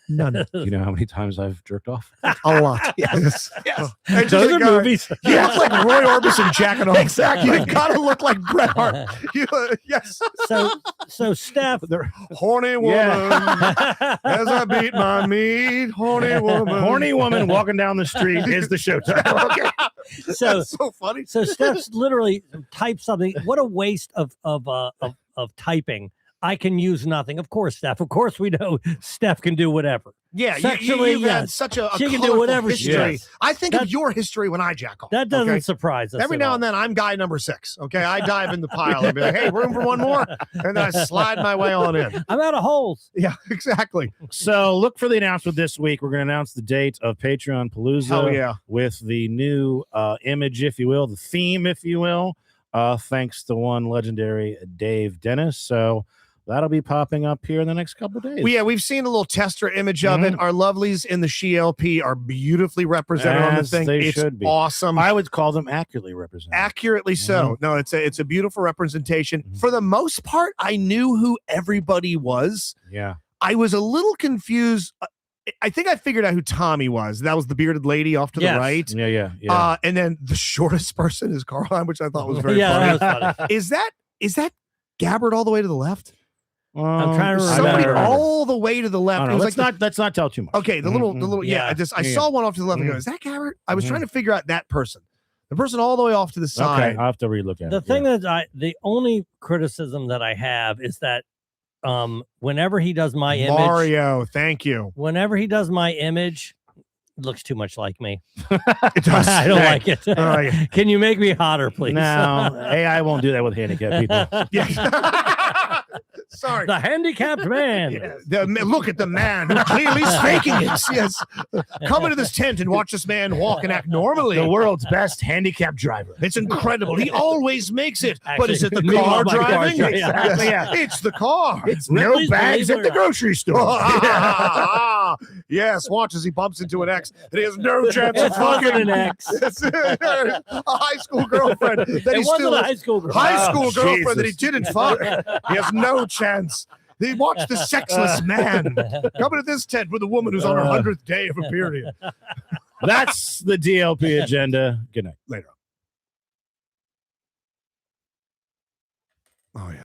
Speaker 1: None.
Speaker 2: Do you know how many times I've jerked off?
Speaker 1: A lot. Yes.
Speaker 2: Yes.
Speaker 1: And
Speaker 3: Those
Speaker 1: just
Speaker 3: are
Speaker 1: a guy-
Speaker 3: movies.
Speaker 1: You look like Roy Orbison jacking off.
Speaker 2: Exactly.
Speaker 1: You gotta look like Bret Hart. You, yes.
Speaker 3: So Steph,
Speaker 1: Horny woman.
Speaker 2: Yeah.
Speaker 1: As I beat my meat, horny woman.
Speaker 2: Horny woman walking down the street is the show title. Okay.
Speaker 3: so
Speaker 1: That's so funny.
Speaker 3: so Steph's literally typed something. What a waste of typing. I can use nothing. Of course, Steph. Of course, we know Steph can do whatever.
Speaker 1: Yeah,
Speaker 3: Sexually,
Speaker 1: you've had
Speaker 3: yes.
Speaker 1: such a
Speaker 3: She can do
Speaker 1: colorful
Speaker 3: whatever she
Speaker 1: history.
Speaker 2: wants.
Speaker 1: I think
Speaker 3: That-
Speaker 1: of your history when I jack off.
Speaker 3: That doesn't
Speaker 1: okay?
Speaker 3: surprise us.
Speaker 1: Every
Speaker 3: at
Speaker 1: now
Speaker 3: all.
Speaker 1: and then, I'm guy number 6. Okay, I dive in the pile and be like, "Hey, room for one more," and then I slide my way on in.
Speaker 3: I'm out of holes.
Speaker 1: Yeah, exactly.
Speaker 2: So look for the announcement this week. We're going to announce the date of Patreon Palooza
Speaker 1: Hell yeah.
Speaker 2: with the new image, if you will, the theme, if you will, thanks to one legendary Dave Dennis. So that'll be popping up here in the next couple of days.
Speaker 1: Well, yeah, we've seen a little tester image of it. Our lovelies in the She LP are beautifully represented on the
Speaker 2: As
Speaker 1: thing.
Speaker 2: they
Speaker 1: It's
Speaker 2: should be.
Speaker 1: awesome.
Speaker 2: I would call them accurately represented.
Speaker 1: Accurately so. No, it's a beautiful representation.
Speaker 2: Mhm.
Speaker 1: For the most part, I knew who everybody was.
Speaker 2: Yeah.
Speaker 1: I was a little confused. I think I figured out who Tommy was. That was the bearded lady off to
Speaker 3: Yes.
Speaker 1: the right.
Speaker 2: Yeah.
Speaker 1: And then the shortest person is Caroline, which I thought was very
Speaker 3: Yeah,
Speaker 1: funny.
Speaker 3: that was funny.
Speaker 1: Is that Gabbard all the way to the left?
Speaker 3: I'm trying to remember.
Speaker 1: Somebody
Speaker 3: better.
Speaker 1: all the way to the
Speaker 2: I
Speaker 1: left.
Speaker 2: don't
Speaker 1: It
Speaker 2: know.
Speaker 1: was like
Speaker 2: Let's not tell too much.
Speaker 1: okay, the little yeah.
Speaker 3: Yeah.
Speaker 1: I saw one off to the left and go, is that Gabbard? I was trying to figure out that person. The person all the way off to the side.
Speaker 2: Okay, I'll have to relook at
Speaker 3: The
Speaker 2: it.
Speaker 3: thing the only criticism that I have is that whenever he does my image,
Speaker 1: Mario, thank you.
Speaker 3: whenever he does my image, it looks too much like me.
Speaker 1: It does.
Speaker 3: I don't like it.
Speaker 1: yeah.
Speaker 3: Can you make me hotter, please?
Speaker 2: No, AI won't do that with handicapped people.
Speaker 1: Yeah. Sorry.
Speaker 3: The handicapped man.
Speaker 1: Yeah, look at the man who clearly is faking it. Yes. Come into this tent and watch this man walk and act normally.
Speaker 2: The world's best handicapped driver.
Speaker 1: It's incredible. He always makes it. But
Speaker 3: Actually,
Speaker 1: is it the
Speaker 3: me
Speaker 1: car
Speaker 3: while my car's
Speaker 1: driving?
Speaker 3: driving.
Speaker 1: Yes.
Speaker 2: Yeah.
Speaker 1: It's the car.
Speaker 2: It's
Speaker 3: Ripley's
Speaker 2: no bags
Speaker 3: Believe
Speaker 2: at
Speaker 3: It
Speaker 2: the
Speaker 3: or
Speaker 2: grocery store.
Speaker 1: Yes, watch as he bumps into an ex and he has no chance of
Speaker 3: It wasn't
Speaker 1: fucking
Speaker 3: an ex.
Speaker 1: It's a high school girlfriend that he
Speaker 3: It wasn't
Speaker 1: still
Speaker 3: a
Speaker 1: has.
Speaker 3: high school girl.
Speaker 1: High school
Speaker 2: Oh,
Speaker 1: girlfriend that he
Speaker 2: Jesus.
Speaker 1: didn't fuck. He has no chance. They watch the sexless man coming to this tent with a woman who's on her 100th day of a period.
Speaker 2: That's the DLP agenda. Good night.
Speaker 1: Later. Oh yeah.